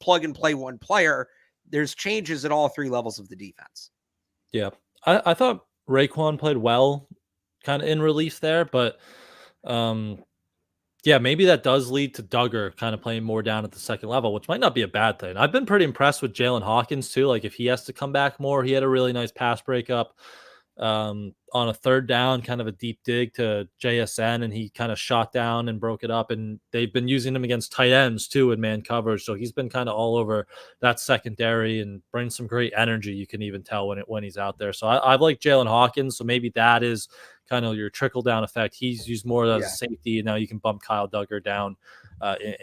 plug and play one player. There's changes at all 3 levels of the defense. Yeah. I thought Raekwon played well kind of in relief there, but maybe that does lead to Duggar kind of playing more down at the second level, which might not be a bad thing. I've been pretty impressed with Jalen Hawkins too. Like, if he has to come back more, he had a really nice pass breakup on a 3rd down, kind of a deep dig to JSN, and he kind of shot down and broke it up. And they've been using him against tight ends too in man coverage, so he's been kind of all over that secondary and brings some great energy. You can even tell when he's out there. So I've liked Jalen Hawkins. So maybe that is kind of your trickle down effect. He's used more as a safety, and now you can bump Kyle Duggar down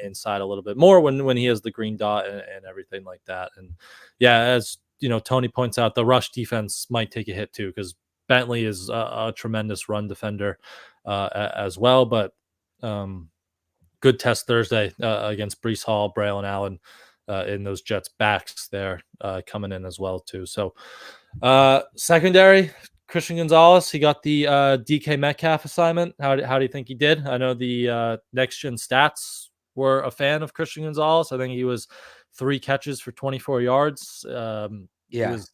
inside a little bit more when he has the green dot and everything like that. And as Tony points out, the rush defense might take a hit too, because Bentley is a tremendous run defender as well. But good test Thursday against Breece Hall, Braylon Allen in those Jets backs there coming in as well too. So secondary, Christian Gonzalez, he got the DK Metcalf assignment. How do you think he did? I know the Next Gen Stats were a fan of Christian Gonzalez. I think he was 3 catches for 24 yards. He was.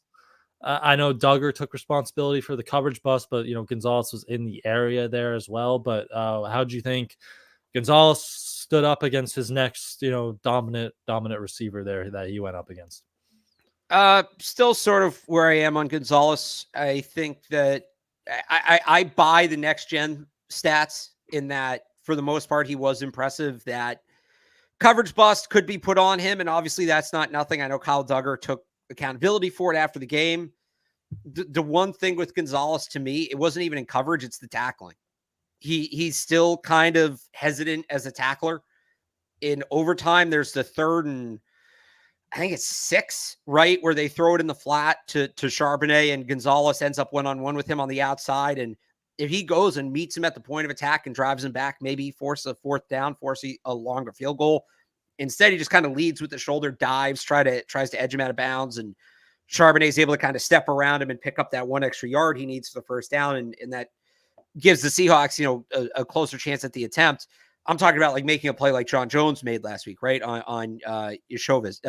I know Duggar took responsibility for the coverage bust, but Gonzalez was in the area there as well. But how do you think Gonzalez stood up against his next dominant receiver there that he went up against? Still sort of where I am on Gonzalez. I think that I buy the next gen stats in that for the most part, he was impressive. That coverage bust could be put on him. And obviously that's not nothing. I know Kyle Duggar took accountability for it after the game. The one thing with Gonzalez to me, it wasn't even in coverage. It's the tackling. He's still kind of hesitant as a tackler. In overtime, there's the 3rd and I think it's 6, right? Where they throw it in the flat to Charbonnet, and Gonzalez ends up 1-on-1 with him on the outside. And if he goes and meets him at the point of attack and drives him back, maybe force a 4th down, force a longer field goal. Instead, he just kind of leads with the shoulder, dives, tries to edge him out of bounds. And Charbonnet is able to kind of step around him and pick up that 1 extra yard he needs for the first down. And that gives the Seahawks, a closer chance at the attempt. I'm talking about like making a play like John Jones made last week, right? On Yoshiva's,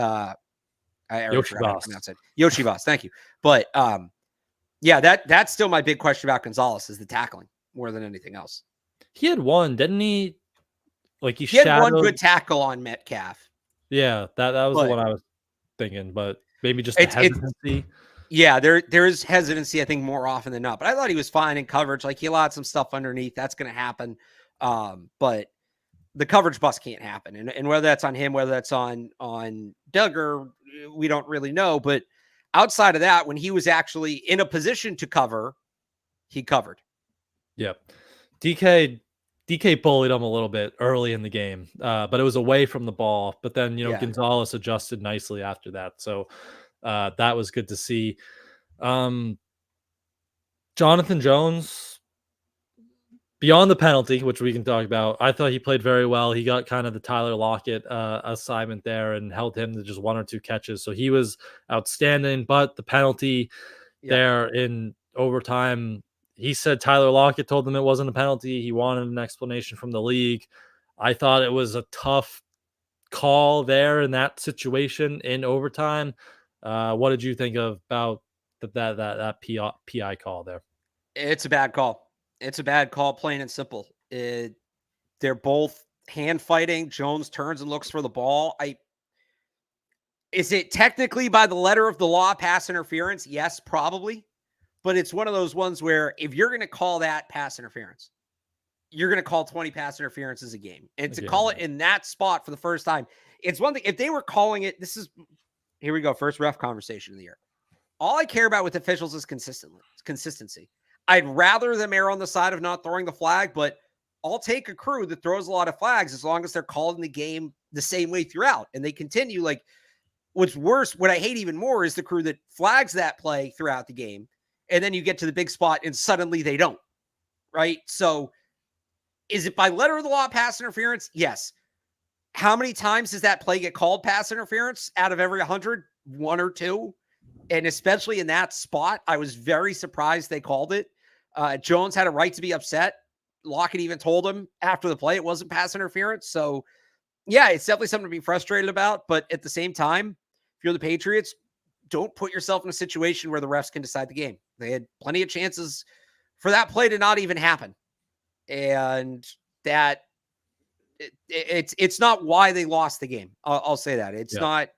Yoshivas. Thank you. But yeah, that's still my big question about Gonzalez is the tackling more than anything else. He had one, didn't he? Like he had one good tackle on Metcalf. Yeah, that was the one I was thinking, but maybe just the hesitancy. Yeah, there is hesitancy, I think, more often than not. But I thought he was fine in coverage. Like he allowed some stuff underneath. That's going to happen. But the coverage bust can't happen. And whether that's on him, whether that's on Duggar, we don't really know. But outside of that, when he was actually in a position to cover, he covered. Yep. DK bullied him a little bit early in the game, but it was away from the ball. But then, Gonzalez adjusted nicely after that. So that was good to see. Jonathan Jones, beyond the penalty, which we can talk about, I thought he played very well. He got kind of the Tyler Lockett assignment there and held him to just 1 or 2 catches. So he was outstanding. But the penalty there in overtime, he said Tyler Lockett told him it wasn't a penalty. He wanted an explanation from the league. I thought it was a tough call there in that situation in overtime. What did you think about that PI call there? It's a bad call. It's a bad call, plain and simple. They're both hand fighting. Jones turns and looks for the ball. Is it technically by the letter of the law pass interference? Yes, probably. But it's one of those ones where if you're going to call that pass interference, you're going to call 20 pass interferences a game. And to call it in that spot for the first time, it's one thing. If they were calling it, here we go, first ref conversation of the year. All I care about with officials is consistency. I'd rather them err on the side of not throwing the flag, but I'll take a crew that throws a lot of flags as long as they're called in the game the same way throughout. And they continue. Like, what's worse, what I hate even more is the crew that flags that play throughout the game. And then you get to the big spot and suddenly they don't. Right? So is it by letter of the law pass interference? Yes. How many times does that play get called pass interference out of every 100? 1 or 2? And especially in that spot, I was very surprised they called it. Jones had a right to be upset. Lockett even told him after the play it wasn't pass interference. So, yeah, it's definitely something to be frustrated about. But at the same time, if you're the Patriots, don't put yourself in a situation where the refs can decide the game. They had plenty of chances for that play to not even happen. And that it's not why they lost the game. I'll say that. It's not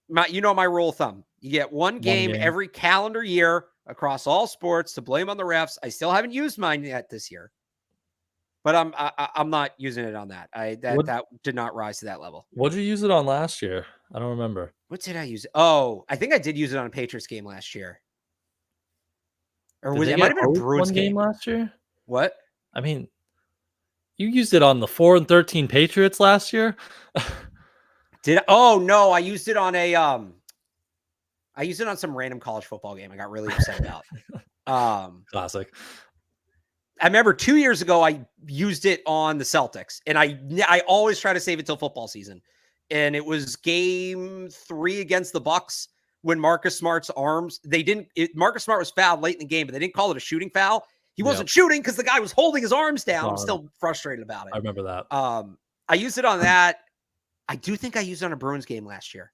my rule of thumb. You get one game every calendar year across all sports to blame on the refs. I still haven't used mine yet this year, but I'm not using it on that. That did not rise to that level. What did you use it on last year? I don't remember. What did I use? Oh, I think I did use it on a Patriots game last year. Or was it might have been a Bruins game last year? What? I mean, you used it on the 4-13 Patriots last year. Oh no, I used it on I used it on some random college football game I got really upset about. Classic. I remember 2 years ago I used it on the Celtics, and I always try to save it till football season. And it was game 3 against the Bucks when Marcus Smart's arms, Marcus Smart was fouled late in the game, but they didn't call it a shooting foul. He wasn't shooting because the guy was holding his arms down. I'm still frustrated about it. I remember that. I used it on that. I do think I used it on a Bruins game last year.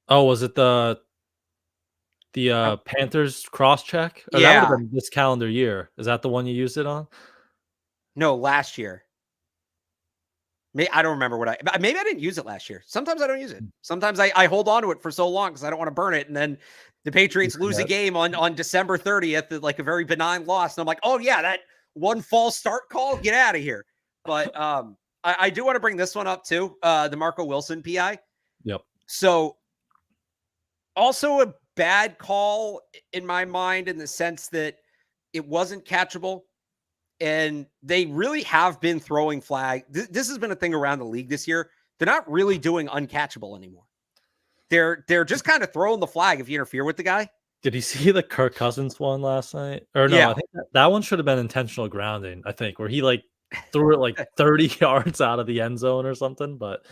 Oh, was it the Panthers cross check? Yeah. That would have been this calendar year. Is that the one you used it on? No, last year. I don't remember maybe I didn't use it last year. Sometimes I don't use it. Sometimes I hold on to it for so long because I don't want to burn it. And then the Patriots lose a game on December 30th, like a very benign loss. And I'm like, oh yeah, that one false start call, get out of here. But I do want to bring this one up too. The Marco Wilson PI. Yep. So also a bad call in my mind in the sense that it wasn't catchable. And they really have been throwing flag. This has been a thing around the league this year. They're not really doing uncatchable anymore. They're just kind of throwing the flag if you interfere with the guy. Did you see the Kirk Cousins one last night? Or no, I think that one should have been intentional grounding, I think, where he like threw it like 30 yards out of the end zone or something. But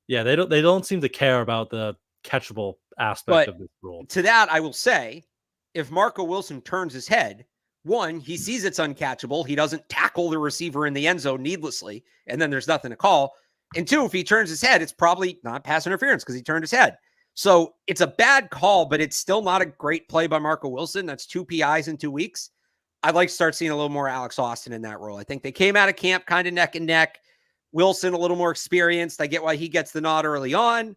yeah, they don't seem to care about the catchable aspect of this rule. To that, I will say, if Marco Wilson turns his head, one, he sees it's uncatchable. He doesn't tackle the receiver in the end zone needlessly, and then there's nothing to call. And two, if he turns his head, it's probably not pass interference because he turned his head. So it's a bad call, but it's still not a great play by Marco Wilson. That's 2 PIs in 2 weeks. I'd like to start seeing a little more Alex Austin in that role. I think they came out of camp kind of neck and neck. Wilson, a little more experienced. I get why he gets the nod early on.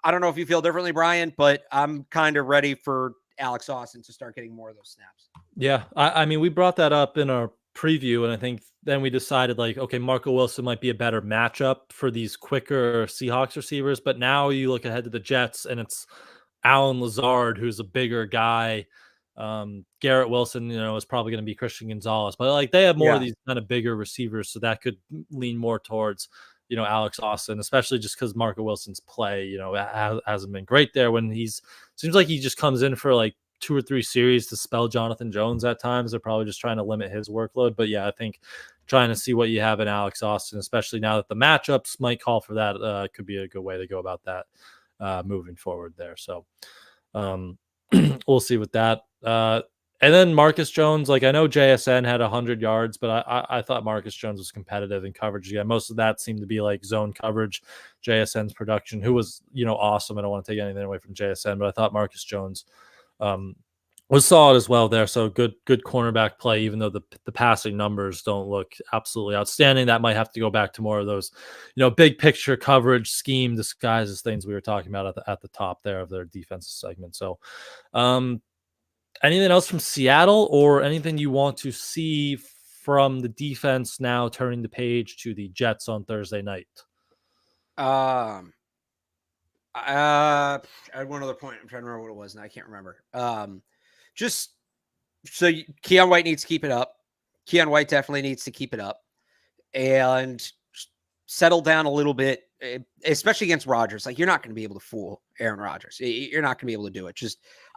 I don't know if you feel differently, Brian, but I'm kind of ready for Alex Austin to start getting more of those snaps. Yeah, I mean, we brought that up in our preview, and I think then we decided like, okay, Marco Wilson might be a better matchup for these quicker Seahawks receivers. But now you look ahead to the Jets, and it's Allen Lazard, who's a bigger guy. Garrett Wilson, is probably going to be Christian Gonzalez, but like they have more of these kind of bigger receivers, so that could lean more towards Alex Austin, especially just because Marco Wilson's play hasn't been great there. When seems like he just comes in for like 2 or 3 series to spell Jonathan Jones at times. They're probably just trying to limit his workload. But yeah, I think trying to see what you have in Alex Austin, especially now that the matchups might call for that, could be a good way to go about that moving forward there. So we'll see with that. And then Marcus Jones, like I know JSN had 100 yards, but I thought Marcus Jones was competitive in coverage. Yeah, most of that seemed to be like zone coverage. JSN's production, who was awesome. I don't want to take anything away from JSN, but I thought Marcus Jones was solid as well there. So good cornerback play, even though the passing numbers don't look absolutely outstanding. That might have to go back to more of those, big picture coverage scheme disguises things we were talking about at the top there of their defensive segment. So anything else from Seattle or anything you want to see from the defense now turning the page to the Jets on Thursday night? I had one other point. I'm trying to remember what it was, and I can't remember. Just so Keon White needs to keep it up. Keon White definitely needs to keep it up and settle down a little bit, especially against Rodgers. Like, you're not going to be able to fool Aaron Rodgers. You're not going to be able to do it.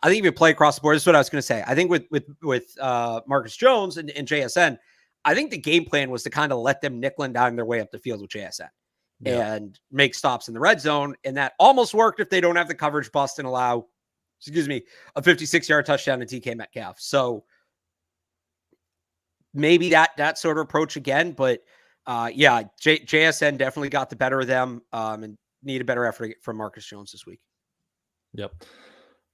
I think if you play across the board, this is what I was going to say. I think with Marcus Jones and JSN, I think the game plan was to kind of let them nickel and dime their way up the field with JSN. And make stops in the red zone. And that almost worked if they don't have the coverage bust and allow, a 56-yard touchdown to DK Metcalf. So maybe that sort of approach again. But JSN definitely got the better of them and need a better effort from Marcus Jones this week. Yep.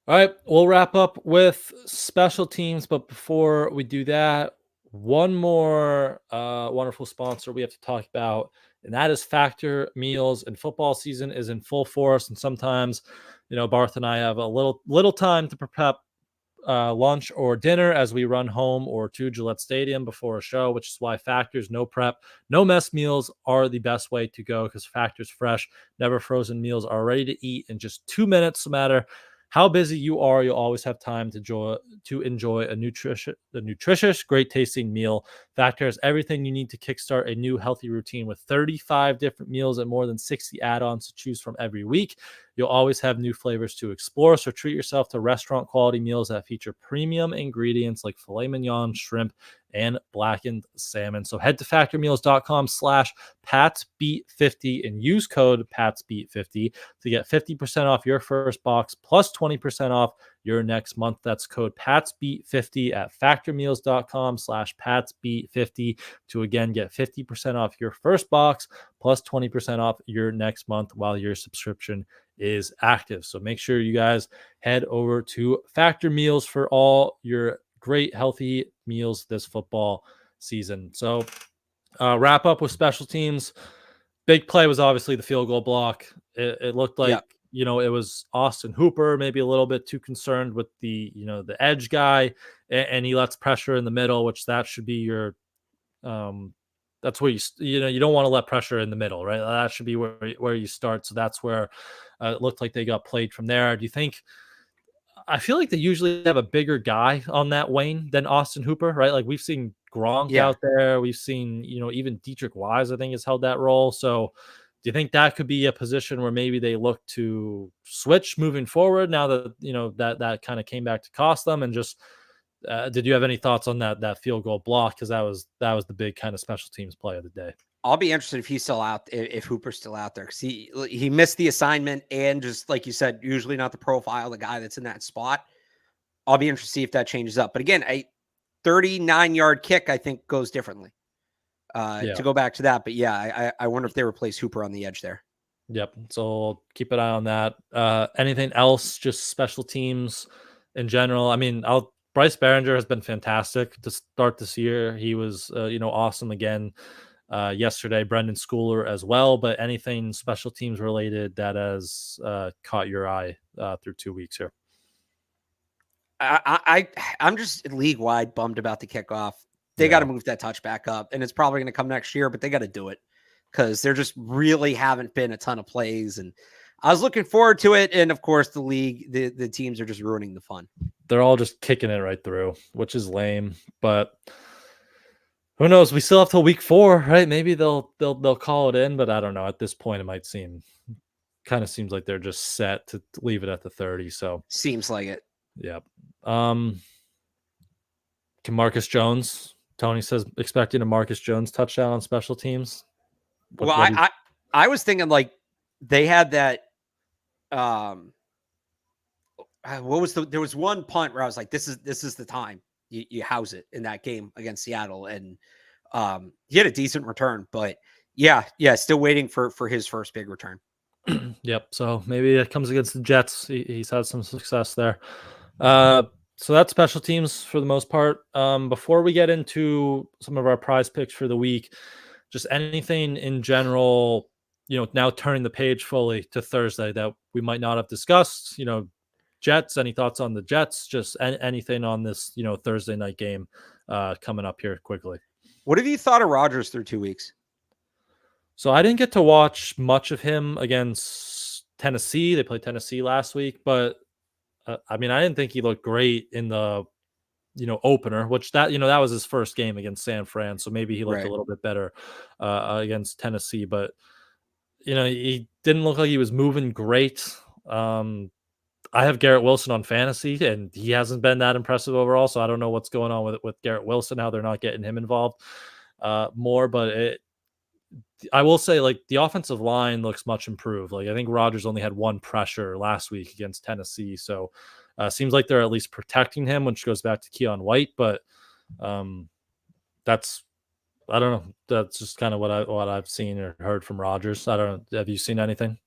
All right. We'll wrap up with special teams. But before we do that, one more wonderful sponsor we have to talk about, and that is Factor Meals. And football season is in full force, and sometimes Barth and I have a little time to prep lunch or dinner as we run home or to Gillette Stadium before a show, which is why Factor's no prep, no mess meals are the best way to go, because Factor's fresh, never frozen meals are ready to eat in just 2 minutes. No matter how busy you are, you'll always have time to enjoy a nutritious, great tasting meal. Factor has everything you need to kickstart a new healthy routine with 35 different meals and more than 60 add-ons to choose from every week. You'll always have new flavors to explore, so treat yourself to restaurant quality meals that feature premium ingredients like filet mignon, shrimp, and blackened salmon. So head to factormeals.com/PatsBeat50 and use code PatsBeat50 to get 50% off your first box plus 20% off your next month. That's code PatsBeat50 at factormeals.com/PatsBeat50 to again get 50% off your first box plus 20% off your next month while your subscription is active. So make sure you guys head over to Factor Meals for all your great healthy meals this football season. So wrap up with special teams. Big play was obviously the field goal block. It looked like, it was Austin Hooper, maybe a little bit too concerned with the edge guy, and he lets pressure in the middle, which that should be your, that's where you don't want to let pressure in the middle, right? That should be where you start. So that's where it looked like they got played from there. Do you think? I feel like they usually have a bigger guy on that wing than Austin Hooper, right? Like we've seen Gronk out there. We've seen, even Dietrich Wise, I think, has held that role. So do you think that could be a position where maybe they look to switch moving forward now that, that kind of came back to cost them? And just, did you have any thoughts on that field goal block? Because that was the big kind of special teams play of the day. I'll be interested if he's still out, if Hooper's still out there, because he missed the assignment, and just like you said, usually not the profile, the guy that's in that spot. I'll be interested to see if that changes up. But again, a 39-yard kick, I think, goes differently. To go back to that, but I wonder if they replace Hooper on the edge there. Yep. So keep an eye on that. Anything else? Just special teams in general. I mean, Bryce Behringer has been fantastic to start this year. He was, awesome again. Yesterday, Brendan Schooler as well, but anything special teams related that has caught your eye through 2 weeks here? I'm just league wide bummed about the kickoff. They got to move that touch back up, and it's probably going to come next year, but they got to do it because there just really haven't been a ton of plays, and I was looking forward to it. And of course, the league, the teams are just ruining the fun. They're all just kicking it right through, which is lame, but who knows? We still have till week 4, right? Maybe they'll call it in, but I don't know. At this point, it kind of seems like they're just set to leave it at the 30. So seems like it. Yeah. Can Marcus Jones? Tony says expecting a Marcus Jones touchdown on special teams. I was thinking like they had that. There was one punt where I was like, this is the time you house it in that game against Seattle. And he had a decent return, but still waiting for his first big return. Yep. So maybe it comes against the Jets. He's had some success there. So that's special teams for the most part. Before we get into some of our prize picks for the week, just anything in general, now turning the page fully to Thursday that we might not have discussed, Jets, any thoughts on the Jets? Just anything on this, Thursday night game coming up here quickly. What have you thought of Rodgers through 2 weeks? So I didn't get to watch much of him against Tennessee. They played Tennessee last week, but I didn't think he looked great in the, opener, which that was his first game against San Fran. So maybe he looked a little bit better against Tennessee, but he didn't look like he was moving great. I have Garrett Wilson on fantasy, and he hasn't been that impressive overall. So I don't know what's going on with Garrett Wilson, how they're not getting him involved more. But I will say, like, the offensive line looks much improved. Like, I think Rodgers only had one pressure last week against Tennessee. So seems like they're at least protecting him, which goes back to Keon White. But I don't know. That's just kind of what I've seen or heard from Rodgers. I don't know. Have you seen anything?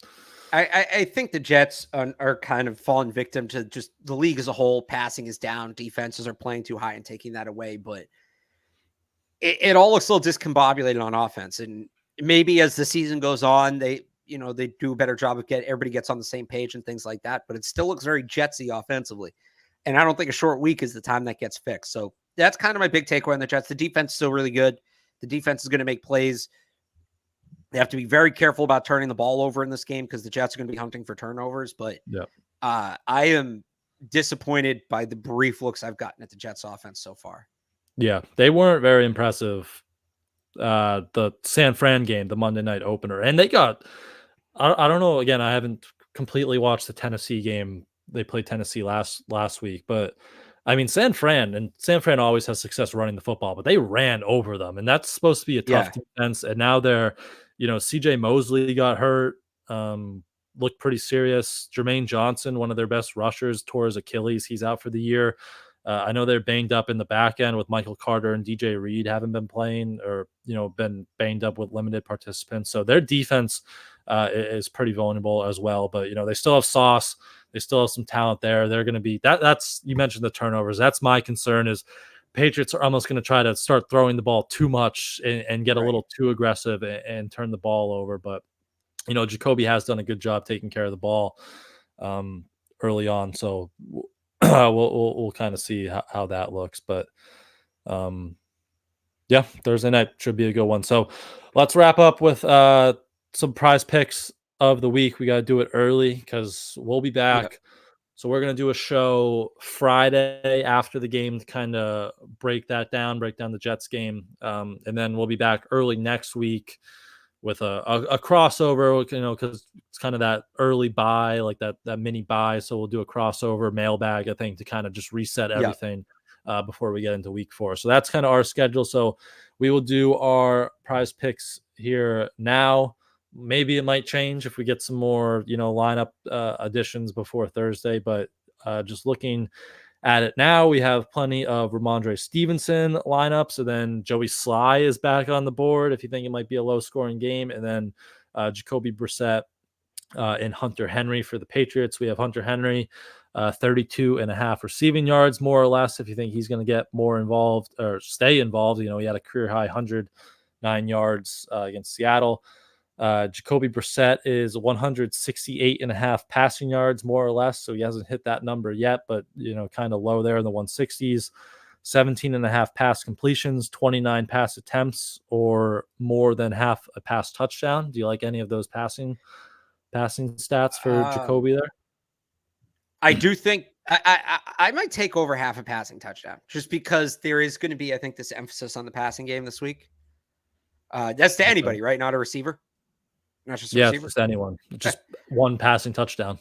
I think the Jets are kind of falling victim to just the league as a whole. Passing is down. Defenses are playing too high and taking that away. But it all looks a little discombobulated on offense. And maybe as the season goes on, they do a better job of everybody gets on the same page and things like that. But it still looks very Jetsy offensively. And I don't think a short week is the time that gets fixed. So that's kind of my big takeaway on the Jets. The defense is still really good. The defense is going to make plays. They have to be very careful about turning the ball over in this game because the Jets are going to be hunting for turnovers. But I am disappointed by the brief looks I've gotten at the Jets offense so far. Yeah, they weren't very impressive. The San Fran game, the Monday night opener. And they got, I don't know, again, I haven't completely watched the Tennessee game. They played Tennessee last week, but I mean, San Fran always has success running the football, but they ran over them, and that's supposed to be a tough defense. And now they're, CJ Mosley got hurt, looked pretty serious. Jermaine Johnson, one of their best rushers, tore his Achilles. He's out for the year. I know they're banged up in the back end with Michael Carter and DJ Reed haven't been playing, or been banged up with limited participants. So their defense is pretty vulnerable as well. But they still have Sauce. They still have some talent there. They're going to be that's you mentioned the turnovers. That's my concern is Patriots are almost going to try to start throwing the ball too much and get a little too aggressive and turn the ball over. But Jacoby has done a good job taking care of the ball early on. So we'll kind of see how that looks. But yeah, Thursday night should be a good one. So let's wrap up with some prize picks of the week. We got to do it early because we'll be back. Yep. So we're going to do a show Friday after the game to kind of break down the Jets game. And then we'll be back early next week with a crossover, because it's kind of that early buy, like that mini buy. So we'll do a crossover mailbag, I think, to kind of just reset everything before we get into week 4. So that's kind of our schedule. So we will do our prize picks here now. Maybe it might change if we get some more, lineup additions before Thursday. But just looking at it now, we have plenty of Ramondre Stevenson lineups. So then Joey Sly is back on the board if you think it might be a low-scoring game. And then Jacoby Brissett and Hunter Henry for the Patriots. We have Hunter Henry, 32.5 receiving yards, more or less, if you think he's going to get more involved or stay involved. He had a career-high 109 yards against Seattle. Jacoby Brissett is 168.5 passing yards, more or less. So he hasn't hit that number yet, but, kind of low there in the 160s. 17.5 pass completions, 29 pass attempts, or more than half a pass touchdown. Do you like any of those passing stats for Jacoby there? I do think I might take over half a passing touchdown just because there is going to be, I think, this emphasis on the passing game this week. That's to anybody, right? Not a receiver. Not just a receiver. Just anyone. Just one passing touchdown.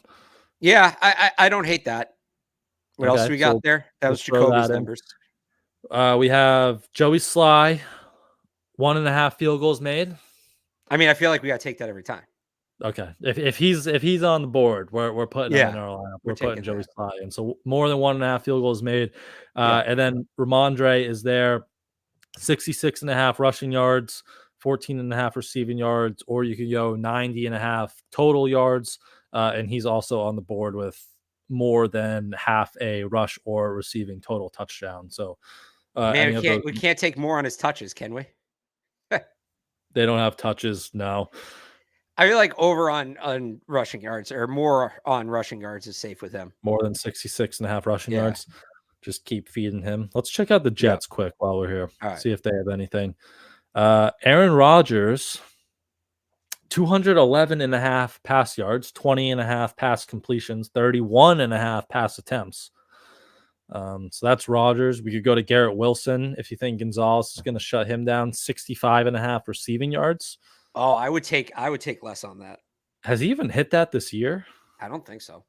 Yeah, I don't hate that. What else do we got there? That was Jacoby's numbers. We have Joey Sly, 1.5 field goals made. I mean, I feel like we got to take that every time. Okay, if he's on the board, we're putting him in our lineup. We're putting Joey Sly in. So more than 1.5 field goals made, and then Ramondre is there, 66.5 rushing yards, 14.5 receiving yards, or you could go 90.5 total yards, and he's also on the board with more than half a rush or receiving total touchdown. So, man, we can't take more on his touches, can we? They don't have touches now. I feel like over on rushing yards or more on rushing yards is safe with him. More than 66.5 rushing yards. Just keep feeding him. Let's check out the Jets quick while we're here. See if they have anything. Aaron Rodgers, 211.5 pass yards, 20.5 pass completions, 31.5 pass attempts. So that's Rodgers. We could go to Garrett Wilson if you think Gonzalez is going to shut him down. 65.5 receiving yards. Oh, I would take less on that. Has he even hit that this year? I don't think so.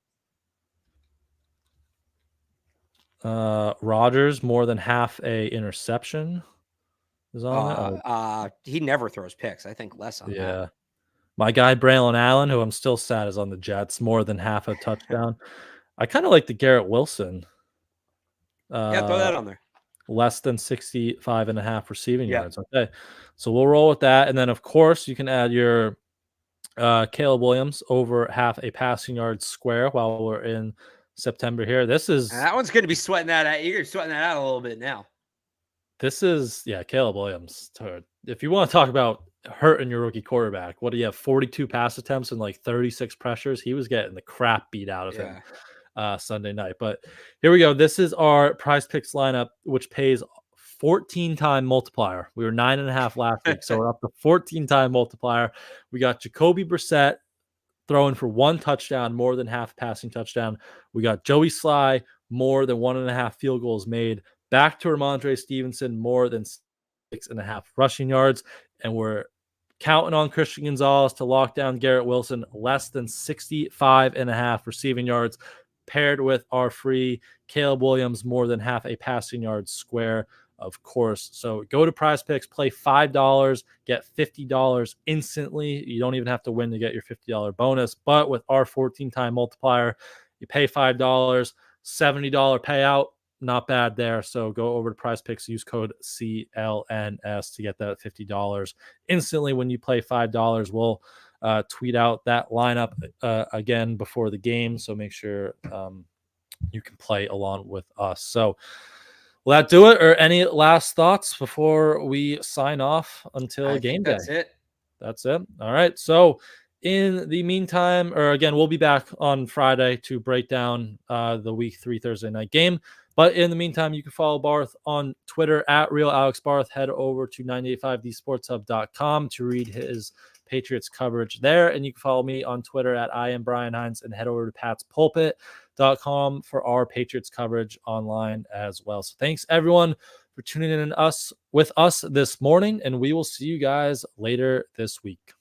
Rodgers, more than half a interception is on that. He never throws picks. I think less on that. My guy Braylon Allen, who I'm still sad is on the Jets, more than half a touchdown. I kind of like the Garrett Wilson. Throw that on there. Less than 65.5 receiving yards. Okay, so we'll roll with that, and then of course you can add your Caleb Williams over half a passing yard square while we're in September here. That one's going to be sweating that out. You're sweating that out a little bit now. This is Caleb Williams. If you want to talk about hurting your rookie quarterback, what do you have? 42 pass attempts and like 36 pressures. He was getting the crap beat out of him Sunday night. But here we go. This is our prize picks lineup, which pays 14-time multiplier. We were 9.5 last week, so we're up to 14-time multiplier. We got Jacoby Brissett throwing for 1 touchdown, more than half passing touchdown. We got Joey Sly, more than 1.5 field goals made. Back to Ramondre Stevenson, more than 6.5 rushing yards. And we're counting on Christian Gonzalez to lock down Garrett Wilson, less than 65.5 receiving yards. paired with our free Caleb Williams more than half a passing yard square, of course. So go to Prize Picks, play $5, get $50 instantly. You don't even have to win to get your $50 bonus. But with our 14-time multiplier, you pay $5, $70 payout. Not bad there. So go over to Prize Picks, use code CLNS to get that $50 instantly. When you play $5, we'll tweet out that lineup again before the game. So make sure you can play along with us. So will that do it? Or any last thoughts before we sign off until game day? That's it. That's it. All right. So in the meantime, or again, we'll be back on Friday to break down the week 3 Thursday night game. But in the meantime, you can follow Barth on Twitter at RealAlexBarth. Head over to 985thesportshub.com to read his Patriots coverage there. And you can follow me on Twitter at I am Brian Hines, and head over to patspulpit.com for our Patriots coverage online as well. So thanks everyone for tuning in with us this morning, and we will see you guys later this week.